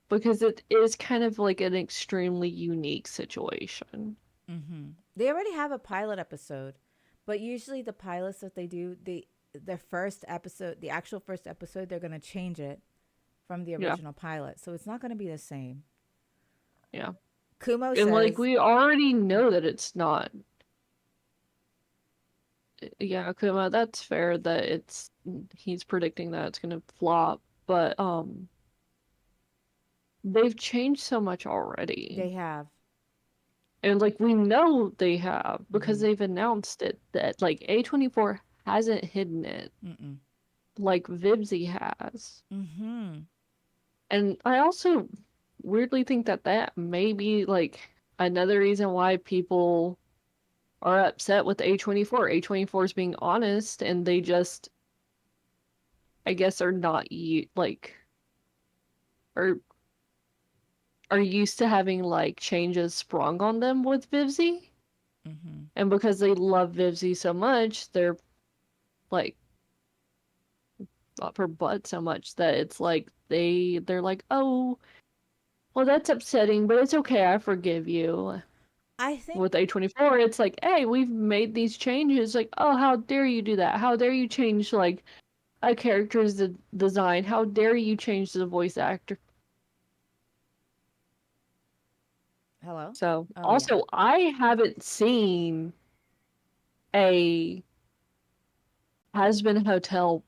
because it is kind of like an extremely unique situation. Mm-hmm. They already have a pilot episode, but usually the pilots that they do, the first episode, the actual first episode, they're going to change it from the Yeah, original pilot, so it's not going to be the same. yeah. Kumo And like says, we already know that it's not. Yeah, Kuma, that's fair that it's he's predicting that it's gonna flop, but they've changed so much already. they have. And like we know they have because Mm-hmm. they've announced it that like A24 hasn't hidden it Mm-mm. like Vibsy has. Mm-hmm. And I also weirdly think that that may be like another reason why people are upset with A24. A24 is being honest and they just I guess are not like are are used to having like changes sprung on them with Vivzy. Mm-hmm. And because they love Vivzy so much, they're like up her butt so much that it's like they're like, oh, well that's upsetting, but it's okay, I forgive you. I think, With A24, it's like, hey, we've made these changes. Like, oh, how dare you do that? How dare you change like a character's design? How dare you change the voice actor? hello? So, Oh, yeah. also, I haven't seen a Hazbin Hotel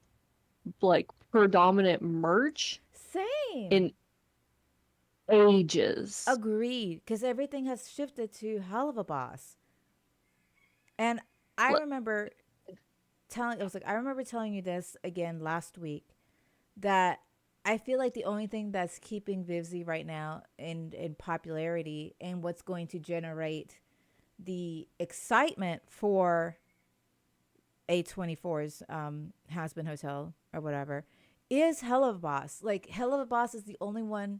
like predominant merch Same. in ages. Agreed. Because everything has shifted to Helluva Boss. And I Like, remember I remember telling you this again last week that I feel like the only thing that's keeping Vivzy right now in popularity and what's going to generate the excitement for A24's Hazbin Hotel or whatever is Helluva Boss. Like Helluva Boss is the only one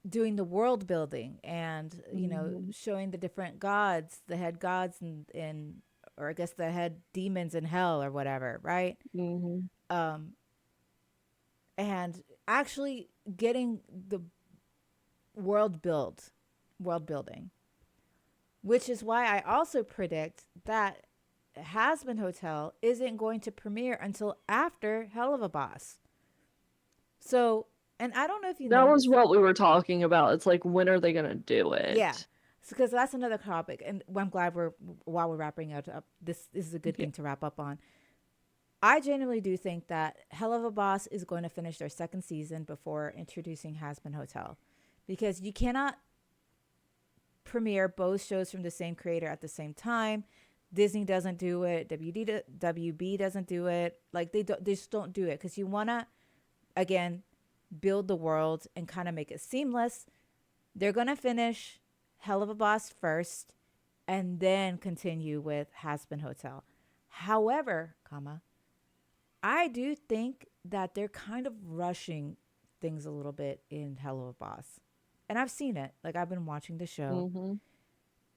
doing the world building and mhm, showing the different gods, the head gods and or I guess the head demons in hell or whatever, right? mhm. Um, and actually getting the world build, world building, which is why I also predict that Hazbin Hotel isn't going to premiere until after Hell of a Boss. So, and I don't know if you That was noticed, what we were talking about. It's like, when are they gonna do yeah, it? because that's another topic, and I'm glad we're while we're wrapping it up. This is a good Yeah. thing to wrap up on. I genuinely do think that Helluva Boss is going to finish their second season before introducing Hazbin Hotel, because you cannot premiere both shows from the same creator at the same time. Disney doesn't do it. WB doesn't do it. Like they just don't do it because you want to, again, build the world and kind of make it seamless. They're gonna finish Helluva Boss first, and then continue with Hazbin Hotel. However, I do think that they're kind of rushing things a little bit in Helluva Boss, and I've seen it. Like I've been watching the show, Mm-hmm.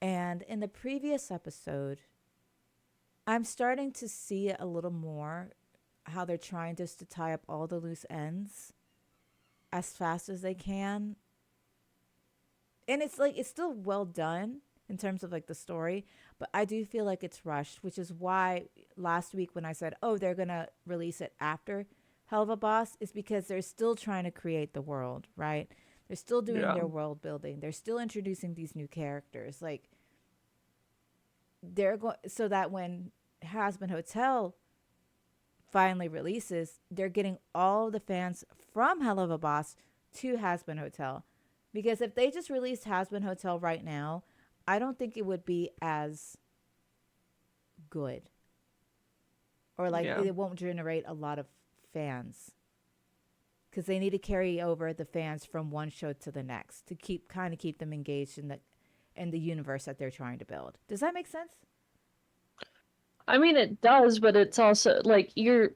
and in the previous episode, I'm starting to see a little more how they're trying just to tie up all the loose ends as fast as they can. And it's like it's still well done in terms of like the story, but I do feel like it's rushed, which is why last week when I said, "Oh, they're going to release it after Helva Boss," is because they're still trying to create the world, right? They're still doing Yeah. their world building. They're still introducing these new characters. Like they're going so that when Hazbin Hotel finally releases, they're getting all the fans from Helluva Boss to Hazbin Hotel. Because if they just released Hazbin Hotel right now, I don't think it would be as good. Or like Yeah. it won't generate a lot of fans. Because they need to carry over the fans from one show to the next to keep them engaged in the universe that they're trying to build. Does that make sense? I mean, it does, but it's also like you're.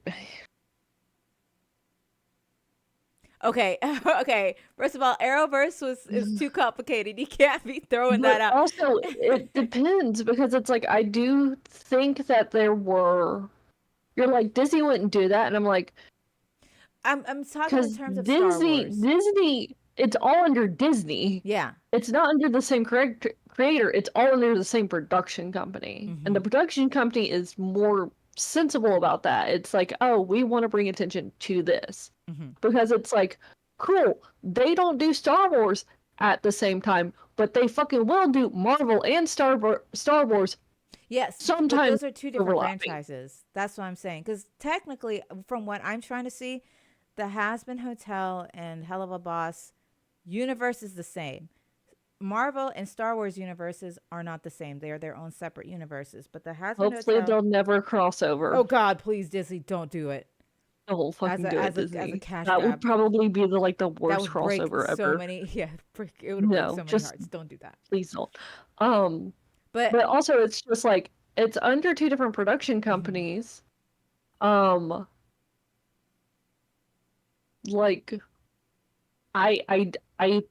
Okay, okay. First of all, Arrowverse is too complicated. You can't be throwing that But out. also, it depends because it's like I do think that there were. You're like Disney wouldn't do that, and I'm like, I'm talking in because terms of Star Wars. Disney, it's all under Disney. Yeah. It's not under the same creator. It's all under the same production company, and the Mm-hmm. production company is more sensible about that. It's like, oh, we want to bring attention to this Mm-hmm. because it's like, cool. They don't do Star Wars at the same time, but they fucking will do Marvel and Star Wars Yes, but sometimes those are two different overlapping. franchises. That's what I'm saying. Because technically, from what I'm trying to see, the Hazbin Hotel and Helluva Boss universe is the same. Marvel and Star Wars universes are not the same. They are their own separate universes. But the Hazbin Hopefully, Hotel, they'll never cross oh over. God, please Disney, don't do it. They'll fucking do it, As a Disney. cash That would grab. probably be the That worst would break crossover so ever. many. Yeah, it would break No, so many just hearts. Don't do that. please don't. Um, But but also it's just like it's under two different production mhm. companies. Um, like I I I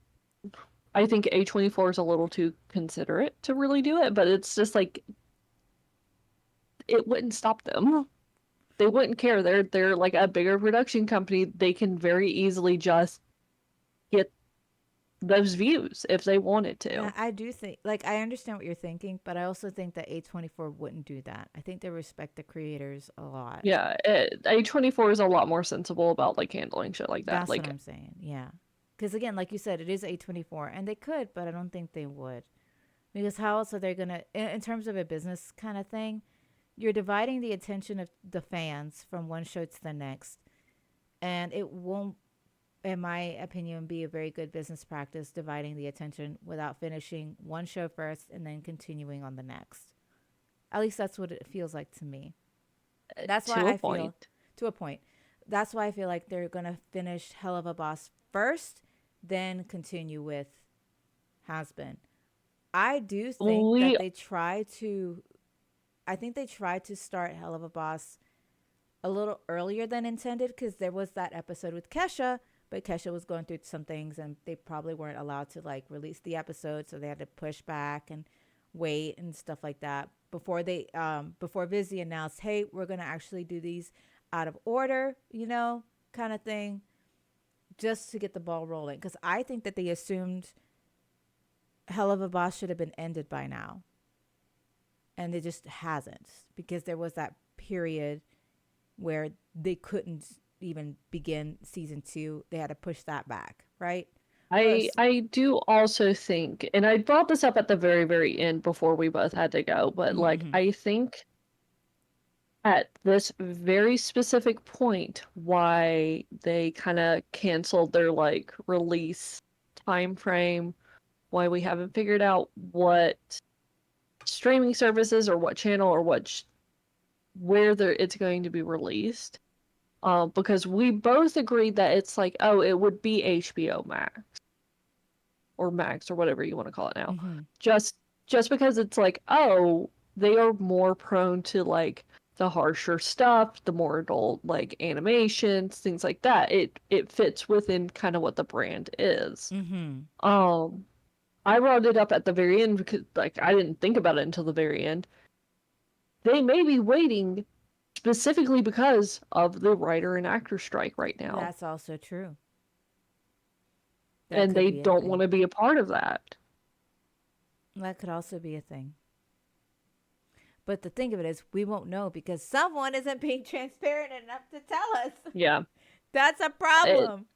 I think A24 is a little too considerate to really do it, but it's just like it wouldn't stop them. They wouldn't care. They're like a bigger production company. They can very easily just get those views if they wanted And to. I do think, like, I understand what you're thinking, but I also think that A24 wouldn't do that. I think they respect the creators a lot. Yeah, A24 is a lot more sensible about like handling shit like that. That's what Like I'm saying. Yeah. Because again, like you said, it is A24, and they could, but I don't think they would. Because how else are they going to, in terms of a business kind of thing, you're dividing the attention of the fans from one show to the next. And it won't, in my opinion, be a very good business practice dividing the attention without finishing one show first and then continuing on the next. At least that's what it feels like to me. That's why to a I feel, point. to a point, that's why I feel like they're going to finish Hell of a Boss first, then continue with Has Been. I do think that We I think they tried to start Hell of a Boss a little earlier than intended because there was that episode with Kesha, but Kesha was going through some things and they probably weren't allowed to like release the episode, so they had to push back and wait and stuff like that before Vizzy announced, "Hey, we're going to actually do these out of order," kind of thing, just to get the ball rolling cuz I think that they assumed Hell of a Boss should have been ended by now, and it just hasn't because there was that period where they couldn't even begin season two. They had to push that back, right? Plus, I do also think, and I brought this up at the very end before we both had to go, but like mm-hmm. I think at this very specific point why they kind of canceled their like release time frame, why we haven't figured out what streaming services or what channel or where it's going to be released. Because we both agreed that it's like, oh, it would be HBO Max or Max or whatever you want to call it now. Mm-hmm. Just because it's like, oh, they are more prone to like the harsher stuff, the more adult like animations, things like that. It fits within kind of what the brand is. Mm-hmm. I brought it up at the very end because like I didn't think about it until the very end. They may be waiting specifically because of the writer and actor strike right now. That's also true. That And could they be a don't want thing. to be a part of that. That could also be a thing. But the thing of it is, we won't know because someone isn't being transparent enough to tell us. Yeah. That's a It, problem.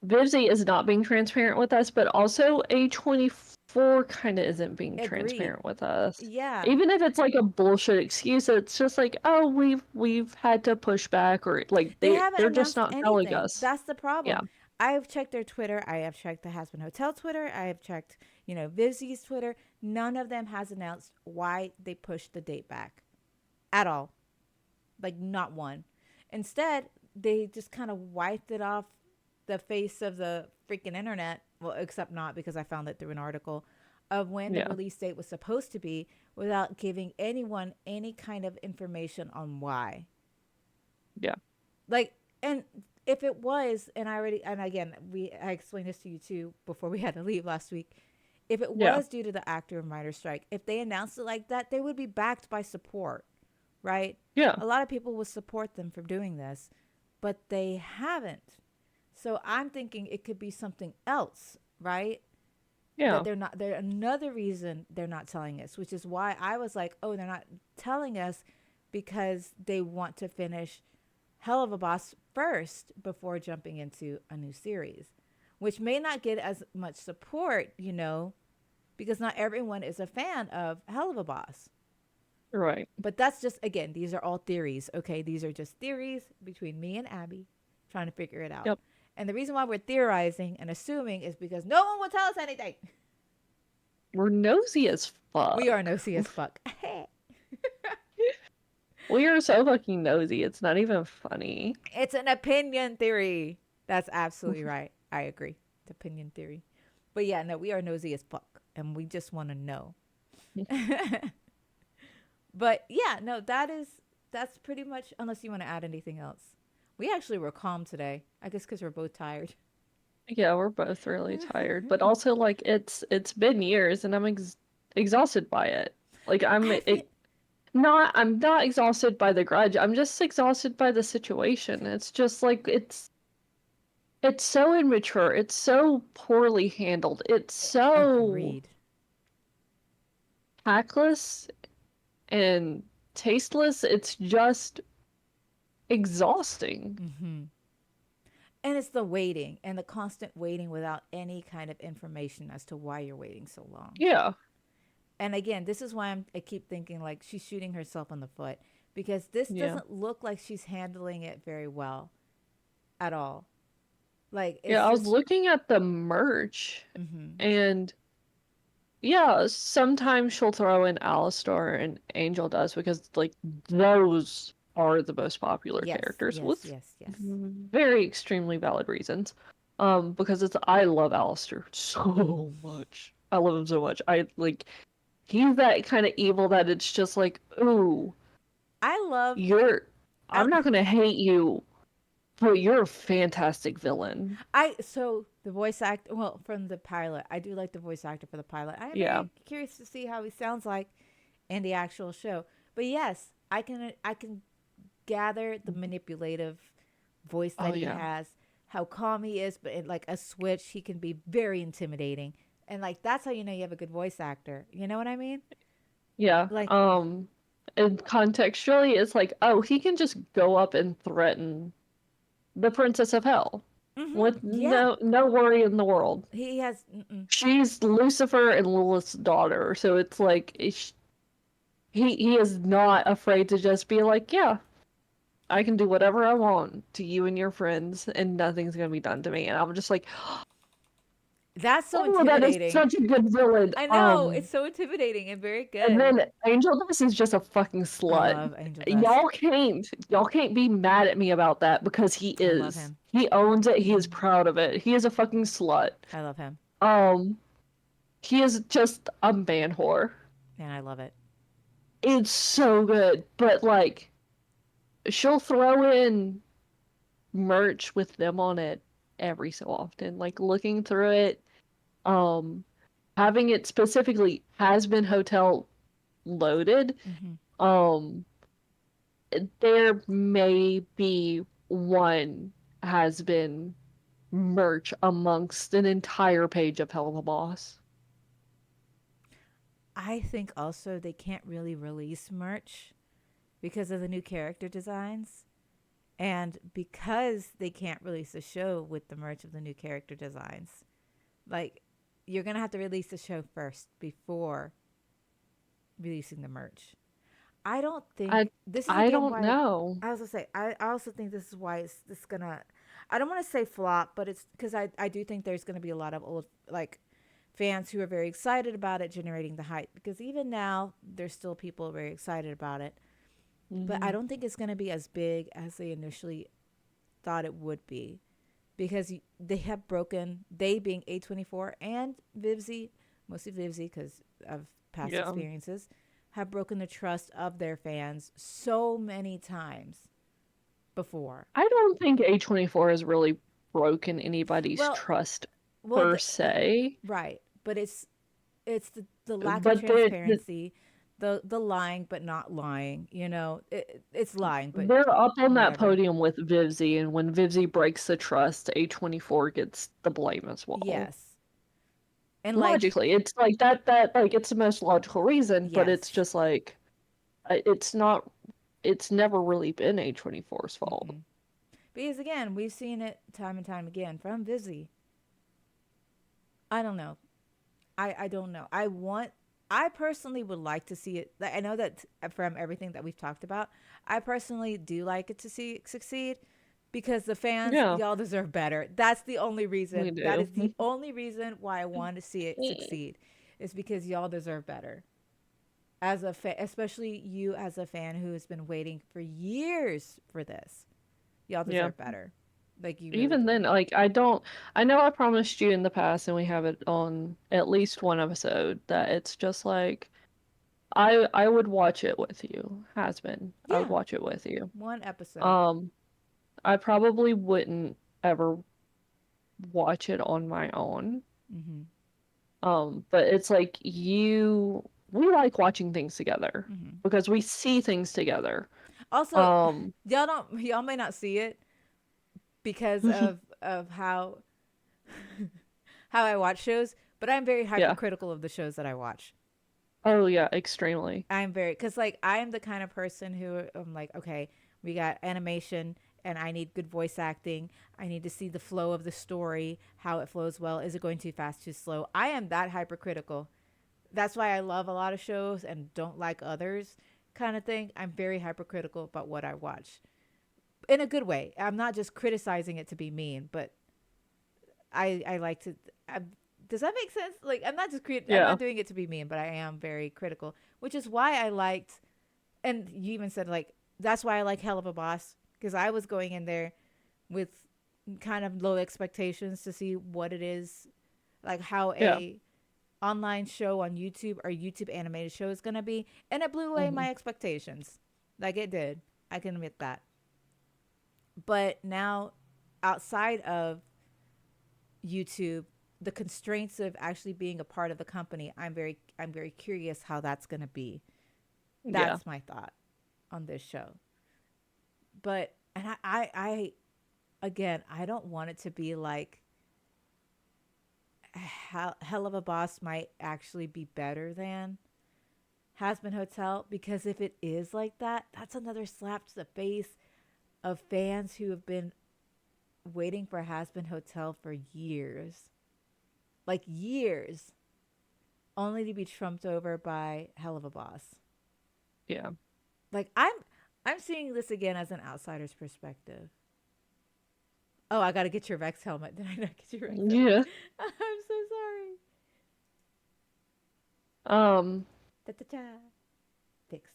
Vivzy is not being transparent with us, but also A24 kind of isn't being Agreed. transparent with us. Yeah. Even if it's like a bullshit excuse, it's just like, oh, we've had to push back, or like They haven't they're just announced not telling anything. us. That's the Yeah, problem. I have checked their Twitter. I have checked the Hazbin Hotel Twitter. I have checked, Vizzy's Twitter. None of them has announced why they pushed the date back at all. Like, not one. Instead, they just kind of wiped it off the face of the freaking internet. Well, except not because I found it through an article of when the yeah, release date was supposed to be without giving anyone any kind of information on why. yeah, Like, and if it was, and again, I explained this to you too before we had to leave last week. If it yeah, was due to the actor and writer strike, if they announced it like that, they would be backed by support, right? yeah, A lot of people would support them for doing this, but they haven't. So I'm thinking it could be something else, right? That yeah. they're not, they're another reason they're not telling us, which is why I was like, oh, they're not telling us because they want to finish Helluva Boss first before jumping into a new series, which may not get as much support, because not everyone is a fan of Helluva Boss. Right. But that's just, again, these are all theories, okay? These are just theories between me and Abby trying to figure it out. Yep. And the reason why we're theorizing and assuming is because no one will tell us anything. We're nosy as We are fuck. nosy as fuck. We are so fucking nosy. It's not even funny. It's an opinion theory. That's absolutely right. I agree. It's opinion theory. But yeah, no, we are nosy as fuck. And we just want to know. But yeah, no, that's pretty much, unless you want to add anything else. We actually were calm today. I guess because we're both tired. Yeah, we're both really tired, but also like it's been years and I'm exhausted by it. Like I feel I'm not exhausted by the grudge. I'm just exhausted by the situation. It's just like it's so immature. It's so poorly handled. It's so agreed. tactless and tasteless. It's just exhausting. Mm-hmm. And it's the waiting and the constant waiting without any kind of information as to why you're waiting so long. Yeah. And again, this is why I keep thinking like she's shooting herself in the foot because this Yeah. doesn't look like she's handling it very well at all. Like Yeah, it's I was just looking at the merch mm-hmm. and yeah, sometimes she'll throw in Alistar and Angel does because like those are the most popular Yes, characters yes, with yes, yes. very extremely valid reasons. Because I love Alistair so much. I love him so much. I like he's that kind of evil that it's just like, ooh, I love you're I I'm not gonna hate you, but you're a fantastic villain. I so the voice act well from the pilot. I do like the voice actor for the pilot. I am Yeah. very curious to see how he sounds like in the actual show. But yes, I can gather the manipulative voice Oh that he yeah. has, how calm he is, but in like a switch, he can be very intimidating. And like that's how you know you have a good voice actor. You know what I mean? Yeah. Like And contextually, it's like, oh, he can just go up and threaten the Princess of Hell with yeah, no worry in the world. he has mm-mm. She's Lucifer and Lilith's daughter, so it's like he is not afraid to just be like, yeah, I can do whatever I want to you and your friends, and nothing's gonna be done to me. And I'm just like, That's so oh, that is intimidating. such a good villain. I know, it's so intimidating and very And good. then Angel Dust is just a fucking I slut. love Angel Dust. Y'all can't be mad at me about that because he I love is. him. He owns it. He is proud of it. He is a fucking slut. I love him. Um, he is just a man whore. And I love it. It's so good, but like she'll throw in merch with them on it every so often. Like looking through it, um, having it specifically Hazbin Hotel loaded. Hmm. Um, there may be one has been merch amongst an entire page of Helluva Boss. I think also they can't really release merch because of the new character designs. And because they can't release a show with the merch of the new character designs, like you're gonna have to release the show first before releasing the merch. I don't I think this is I again don't why know. I was gonna say I also think this is why it's this gonna I don't want to say flop, but it's because I do think there's gonna be a lot of old like fans who are very excited about it generating the hype because even now there's still people very excited about it, but I Hmm. don't think it's gonna be as big as they initially thought it would be because they have broken, they being A24 and Vivzy, mostly Vivzy because of past Yeah. experiences, have broken the trust of their fans so many times before. I don't think A24 has really broken anybody's Well, trust well, per se, right, but it's the lack of but transparency, the lying but not lying. It's lying, but they're up on that whatever. podium with Vivzy, and when Vivzy breaks the trust, A24 gets the blame as well. Yes, and like Logically, it's like that like it's the most logical reason, but it's yes. just like it's not it's never really been A24's fault. Mm-mm. Because again, we've seen it time and time again from Vizzy. I don't know. I don't know. I personally would like to see it. Like, I know that from everything that we've talked about, I personally do like it to see it succeed because the fans, Yeah, y'all deserve better. That's the only we reason. That do. is the only reason why I want to see it succeed is because y'all deserve better. As a especially you as a fan who has been waiting for years for this. Y'all Yeah. deserve better. Like you really Even do. then, like I know I promised you in the past, and we have it on at least one episode that it's just like I would watch it with you. Has been. I would Yeah, watch it with you. one episode. Um, I probably wouldn't ever watch it on my own. Mm-hmm. But it's like we like watching things together Mm-hmm. because we see things together. Also, Um, y'all may not see it because of how I watch shows, but I'm very yeah. hypercritical of the shows that I watch. Oh yeah, extremely. I'm very because like I am the kind of person who I'm like, okay, we got animation and I need good voice acting. I need to see the flow of the story, how it flows well. Is it going too fast, too slow? I am that hypercritical. That's why I love a lot of shows and don't like others kind of thing. I'm very hypercritical about what I watch in a good way. I'm not just criticizing it to be mean, but I like to. I, does that make sense? Like I'm not just I'm Yeah. not doing it to be mean, but I am very critical, which is why I liked. And you even said like that's why I like Helluva Boss because I was going in there with kind of low expectations to see what it is, like how Yeah. a online show on YouTube or YouTube animated show is gonna be, and it blew away Hmm. my expectations. Like it did. I can admit that. But now, outside of YouTube, the constraints of actually being a part of the company, I'm very curious how that's gonna be. Yeah. That's my thought on this show. But and I again, I don't want it to be like Hell of a Boss might actually be better than Hazbin Hotel because if it is like that, that's another slap to the face of fans who have been waiting for Hazbin Hotel for years. Like years. Only to be trumped over by Hell of a Boss. Yeah. Like I'm seeing this again as an outsider's perspective. Oh, I got to get your Rex helmet. Did I not get your Rex helmet? Yeah. I'm so sorry. Um, Da da da. Fixed.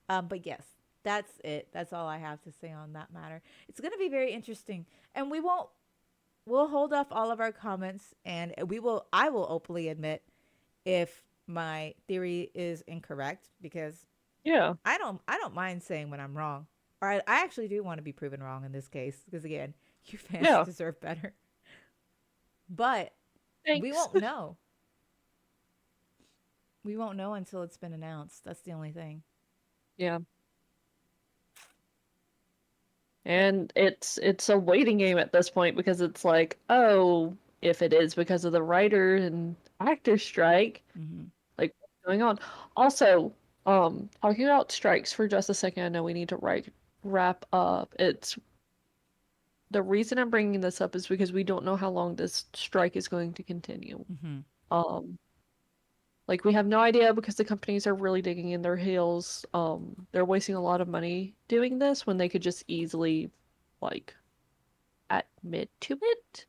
But yes, that's it. That's all I have to say on that matter. It's going to be very interesting, and we'll hold off all of our comments, and I will openly admit if my theory is incorrect, because yeah. I don't mind saying when I'm wrong. Or I actually do want to be proven wrong in this case, because again, you fans Yeah. deserve better. But we Thanks. won't know. We won't know until it's been announced. That's the only thing. Yeah. It, And it's a waiting game at this point because it's like, oh, if it is because of the writer and actor strike, mm-hmm. like what's going on? Also, talking about strikes for just a second, I know we need to wrap up. It's the reason I'm bringing this up is because we don't know how long this strike is going to continue. Mm-hmm. Um, like we have no idea because the companies are really digging in their heels. They're wasting a lot of money doing this when they could just easily like admit to it,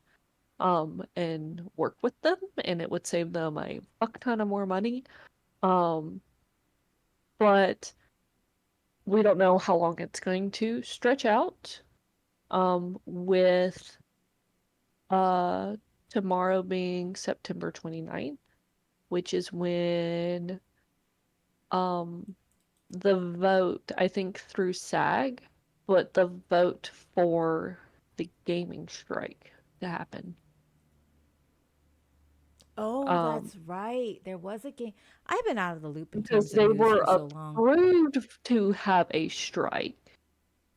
and work with them, and it would save them a fuck ton of more money. Um, but we don't know how long it's going to stretch out. With uh tomorrow being September 29th, which is when um the vote, I think through SAG, but the vote for the gaming strike to happen. Oh, Um, that's right. There was a game. I've been out of the loop in because terms of they news were for so long. approved to have a strike.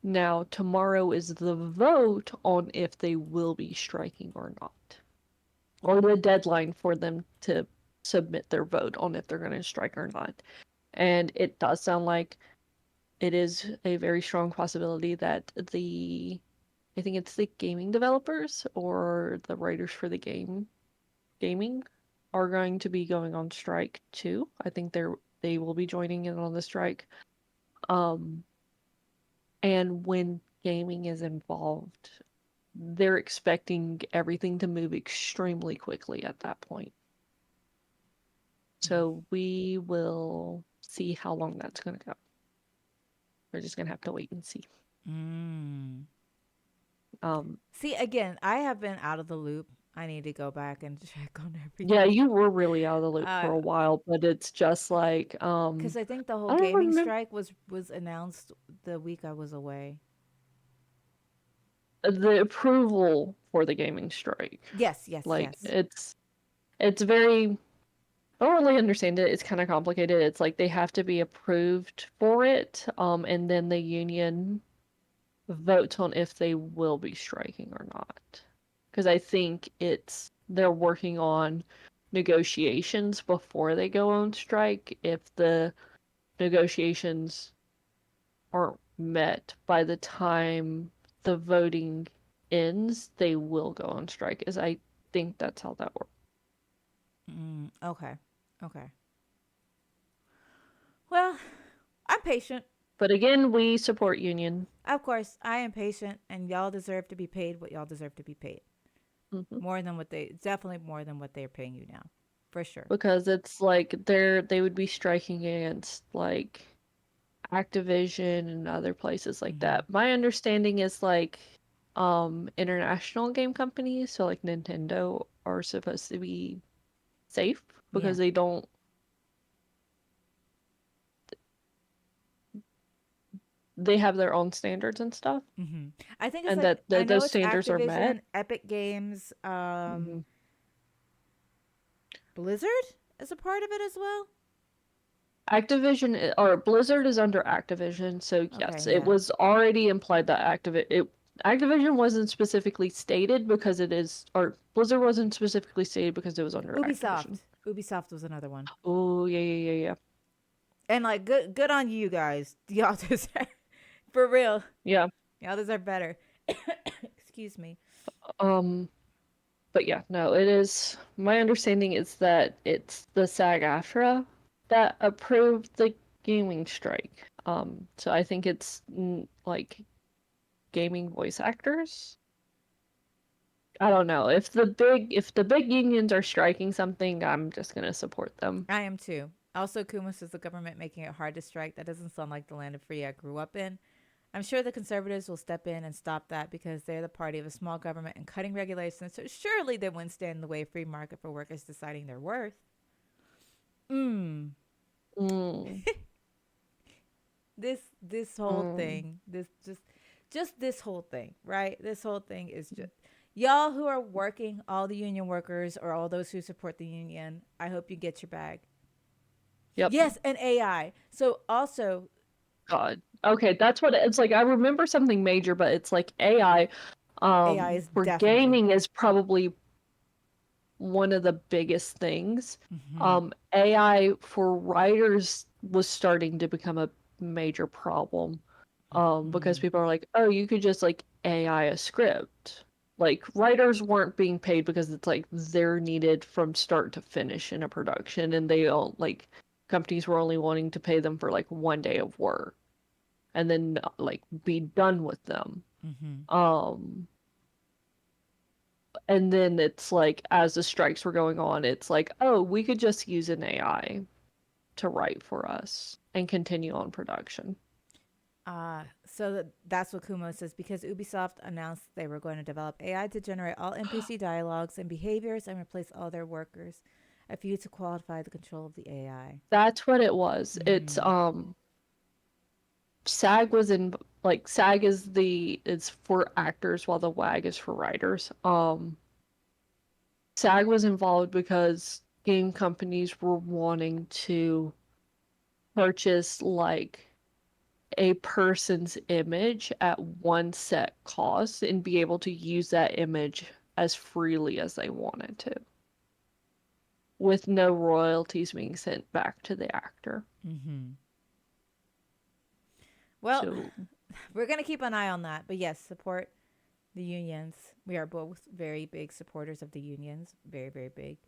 Now, tomorrow is the vote on if they will be striking or not, or the deadline for them to submit their vote on if they're going to strike or not. And it does sound like it is a very strong possibility that I think it's the gaming developers or the writers for the gaming are going to be going on strike too. I think they will be joining in on the strike. Um, and when gaming is involved, they're expecting everything to move extremely quickly at that point. So we will see how long that's going to go. We're just going to have to wait and see. Mm. Um, See, again, I have been out of the loop. I need to go back and check on yeah, everything. you were really out of the loop for Uh, a while, but it's just like, because I think the whole I don't gaming remember strike was announced the week I was away. the approval for the gaming strike. Yes, yes, Like yes. it's very I don't really understand it. It's kind of complicated. It's like they have to be approved for it, and then the union votes on if they will be striking or not. Because I think they're working on negotiations before they go on strike. If the negotiations aren't met by the time the voting ends, they will go on strike. As I think that's how that works. Mm, okay, okay. Well, I'm patient. But again, we support union. Of course, I am patient, and y'all deserve to be paid what y'all deserve to be paid. Hmm. More than what definitely more than what they're paying you now, for sure. Because it's like they would be striking against like Activision and other places like Mm-hmm. that. My understanding is like international game companies, so like Nintendo are supposed to be safe Yeah. because they have their own standards and stuff, Mm-hmm. I think it's and like I know those it's standards are met. Activision, Epic Games, Hmm. Blizzard is a part of it as well. Or Blizzard is under Activision, so Okay, yes, it yeah. was already implied that Activision wasn't specifically stated because it is, or Blizzard wasn't specifically stated because it was under Activision. Ubisoft was another one. Oh, yeah, yeah, yeah, And like good on you guys. Y'all deserve for real. yeah. Y'all deserve better. Excuse me. Yeah. But yeah, no, it is. My understanding is that it's the SAG-AFTRA that approved the gaming strike. So I think it's like gaming voice actors. I don't know. If the big unions are striking something, I'm just gonna support them. I am too. Also, Kumo says the government making it hard to strike. That doesn't sound like the land of free I grew up in. I'm sure the conservatives will step in and stop that because they're the party of a small government and cutting regulations. So surely they wouldn't stand in the way of free market for workers deciding their worth. Mm. Mm. This whole Mm. thing, this just this whole thing, right? This whole thing is just y'all who are working, all the union workers or all those who support the union. I hope you get your bag. Yep. Yes, and AI. So also God. Okay, that's what it's like. I remember something major, but it's like AI. AI is For definitely. gaming is probably one of the biggest things. Mm-hmm. AI for writers was starting to become a major problem. Because Mm-hmm. people are like, oh, you could just like AI a script. Like writers weren't being paid because it's like they're needed from start to finish in a production, and they all like companies were only wanting to pay them for like 1 day of work and then like be done with them. Mm-hmm. Um, and then it's like as the strikes were going on, it's like, oh, we could just use an AI to write for us and continue on production. That's what Kumo says because Ubisoft announced they were going to develop AI to generate all NPC dialogues and behaviors and replace all their workers. A few to qualify the control of the AI. That's what it was. It's Mm-hmm. SAG was in like SAG is for actors while the WAG is for writers. SAG was involved because game companies were wanting to purchase like a person's image at one set cost and be able to use that image as freely as they wanted to, with no royalties being sent back to the actor. Mm-hmm. Well, So we're gonna keep an eye on that. But yes, support the unions. We are both very big supporters of the unions. Very, very big.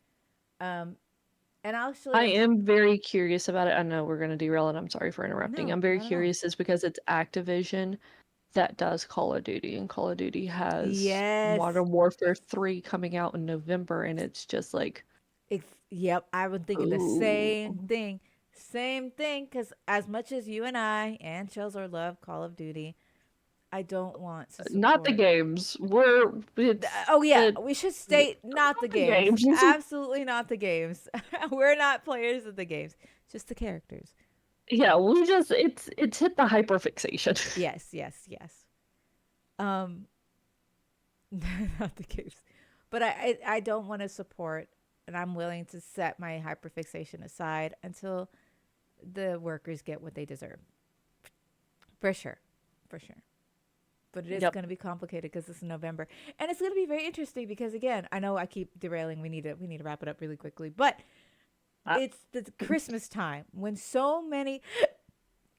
Um, and actually, I I'm am very curious about it. I know we're going to derail it. I'm sorry for interrupting. no, I'm very not at all. curious is because it's Activision that does Call of Duty, and Call of Duty has Yes, Modern Warfare 3 coming out in November, and it's just like, yep. I was thinking the ooh. same thing. Same thing. Because as much as you and I and Chelsea love Call of Duty, I don't want to Not the support. games. It's Oh yeah, the we should state not the not the games. games. Absolutely not the games. We're not players of the games. Just the characters. Yeah, it's hit the hyperfixation. Yes, yes, yes. Um, not the games. But I don't want to support, and I'm willing to set my hyperfixation aside until the workers get what they deserve. For sure, for sure. But it is Yep. going to be complicated because it's November, and it's going to be very interesting because again, I know I keep derailing. We need to wrap it up really quickly, but Uh, it's the Christmas time when so many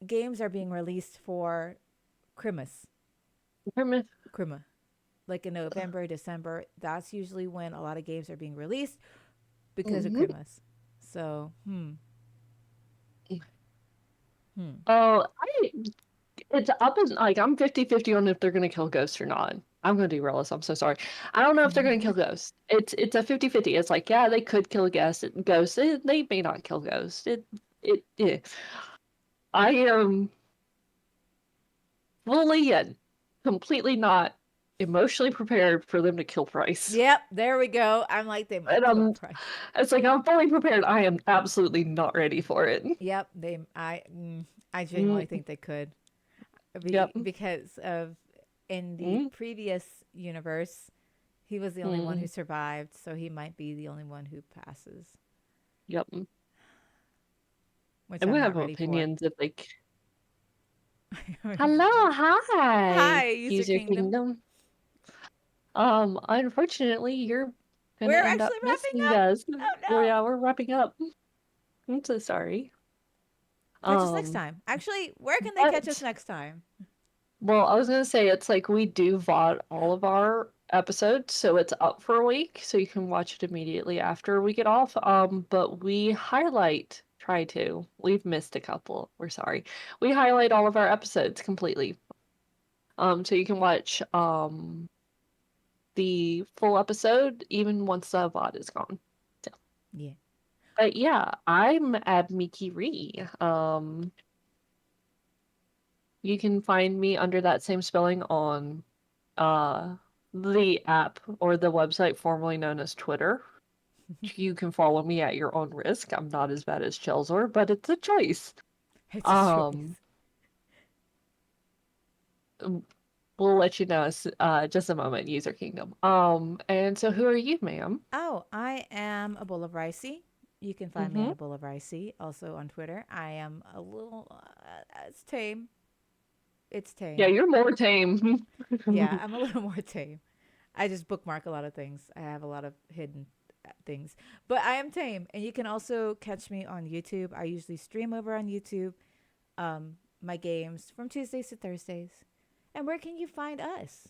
games are being released for Christmas. Christmas. Like in November, December, that's usually when a lot of games are being released because of mhm. Christmas. So, hmm. Oh, it's up as like I'm 50-50 on if they're gonna kill Ghost or not. I'm gonna derail this. I'm so sorry. I don't know if they're gonna kill Ghost. It's a 50-50. It's like, yeah, they could kill Ghost. They may not kill Ghost. Yeah. I am fully and completely not emotionally prepared for them to kill Price. Yep, there we go. I'm like they And might kill Price. it's like I'm fully prepared. I am absolutely not ready for it. Yep, I genuinely Mm, think they could yep. because of in the Mm, previous universe, he was the only one who mm, survived, so he might be the only one who passes, yep. which And we I'm not have ready for. opinions if like, hello, hi, Hi, User user Kingdom. kingdom. Unfortunately, you're gonna We're end up actually wrapping missing up. us. Oh Oh no. yeah, we're wrapping up. I'm so sorry. Catch us next Um, time. Actually, where can they catch us but next time? Well, I was gonna say it's like we do VOD all of our episodes, so it's up for a week, so you can watch it immediately after we get off. But we highlight, try to. We've missed a couple. We're sorry. We highlight all of our episodes completely. So you can watch the full episode even once the VOD is gone. So, Yeah. but yeah, I'm at Miki Ree. You can find me under that same spelling on uh the app or the website formerly known as Twitter. You can follow me at your own risk. I'm not as bad as Chelsor, but it's a choice. It's a Um, choice. we'll let you know just a moment, User Kingdom. And so who are you, ma'am? Oh, I am a bowl of ricey. You can find me Mm-hmm. at a bowl of ricey. Also on Twitter, I am a little. It's tame. It's Yeah, tame. you're more tame. Yeah, I'm a little more tame. I just bookmark a lot of things. I have a lot of hidden things, but I am tame. And you can also catch me on YouTube. I usually stream over on YouTube. My games from Tuesdays to Thursdays. And where can you find us?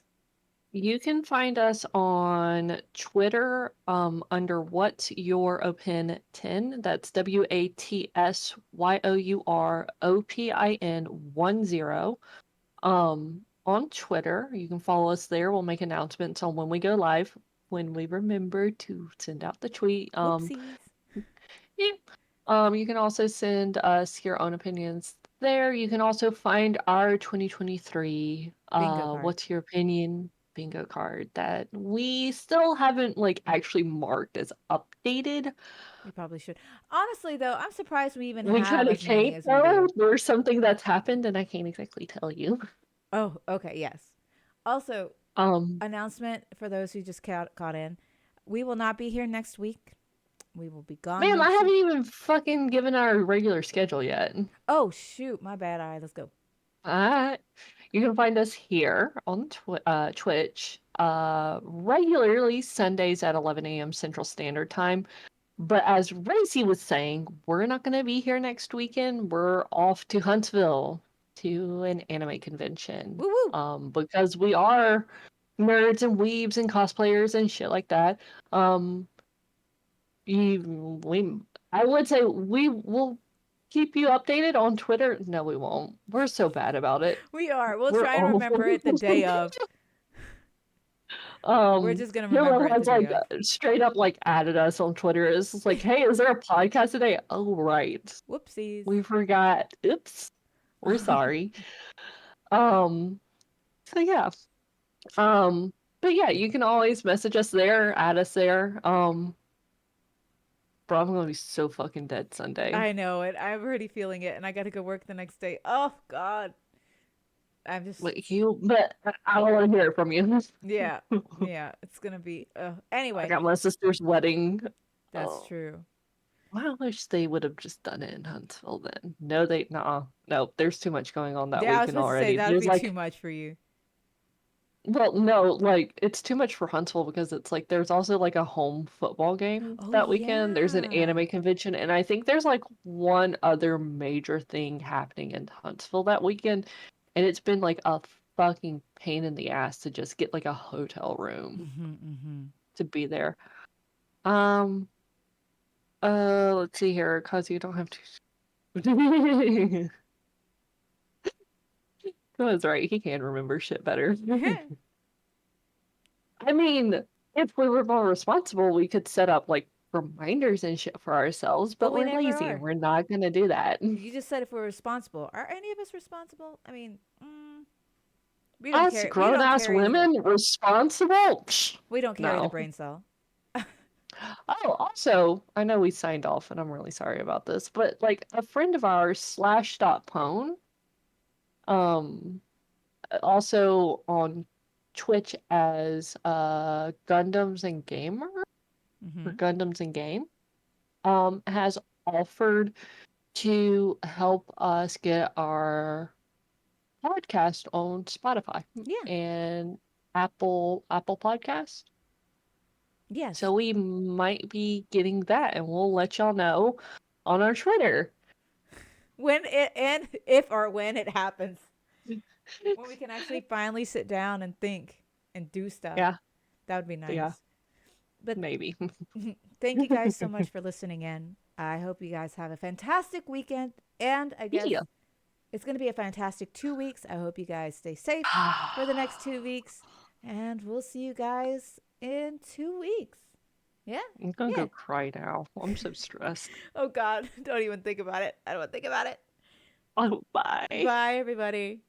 You can find us on Twitter under What's Your Opin 10. That's WATSYOUROPIN 10. On Twitter. You can follow us there. We'll make announcements on when we go live, when we remember to send out the tweet. Whoopsies. Yeah. You can also send us your own opinions there. You can also find our 2023 Bingo card. what's your opinion bingo card that we still haven't like actually marked as updated. We probably should. Honestly, though, I'm surprised we even We have kind of as many can't as we tell. do. There's something that's happened and I can't exactly tell you. Oh, okay, yes. Also, Um, announcement for those who just caught in. We will not be here next week. We will be gone Man, I next haven't week. even fucking given our regular schedule yet. Oh, shoot. My bad. All right, let's go. You can find us here on Twitch regularly Sundays at 11 a.m. Central Standard Time. But as Racy was saying, we're not going to be here next weekend. We're off to Huntsville to an anime convention Woo woo. because we are nerds and weebs and cosplayers and shit like that. Um, we I would say we will keep you updated on Twitter. No, we won't. We're so bad about it. We are. We'll We're try and awful. remember it the day of. We're just going to remember Hero it the has day like of. straight up like added us on Twitter. It's just like, hey, is there a podcast today? Oh right. Whoopsies. We forgot. Oops. We're sorry. Um, so yeah. Um, but yeah, you can always message us there, add us there. Bro, I'm gonna be so fucking dead Sunday. I know it. I'm already feeling it, and I got to go work the next day. Oh, God. I'm just, But I don't want to hear it from you. yeah. Yeah. It's going to be, I anyway, got my sister's wedding. that's Oh, true. I wish they would have just done it in Huntsville then. No, no. There's too much going on that Yeah, I was weekend supposed to say already. that would There's be too like, much for you. well, no, like it's too much for Huntsville because it's like there's also like a home football game Oh, that weekend. There's an yeah. anime convention, and I think there's like one other major thing happening in Huntsville that weekend, and it's been like a fucking pain in the ass to just get like a hotel room Mm-hmm, mm-hmm. to be there. Um, let's see here, cause you don't have to. That's right, he can remember shit better. I mean, if we were more responsible, we could set up like reminders and shit for ourselves, But but we we're never lazy and are. we're not gonna do that. You just said if we're responsible. Are any of us responsible? I mean, we don't Us carry. We grown don't ass carry the. women responsible? Psh, We don't carry the no. brain cell. Oh, also, I know we signed off and I'm really sorry about this, but like a friend of ours, slash dot pone, um, also on Twitch as Gundams and Gamer or Mm-hmm. Gundams and Game, has offered to help us get our podcast on Spotify Yeah. and Apple Podcast. Yes. So we might be getting that and we'll let y'all know on our Twitter. When it and if or when it happens. when we can actually finally sit down and think and do stuff. Yeah, That would be yeah, nice. But maybe. thank you guys so much for listening in. I hope you guys have a fantastic weekend. And I guess Yeah. it's going to be a fantastic 2 weeks. I hope you guys stay safe for the next 2 weeks. And we'll see you guys in 2 weeks. Yeah? I'm gonna Yeah. go cry now. I'm so stressed. Oh, God. Don't even think about it. I don't want to think about it. Oh, bye. Bye, everybody.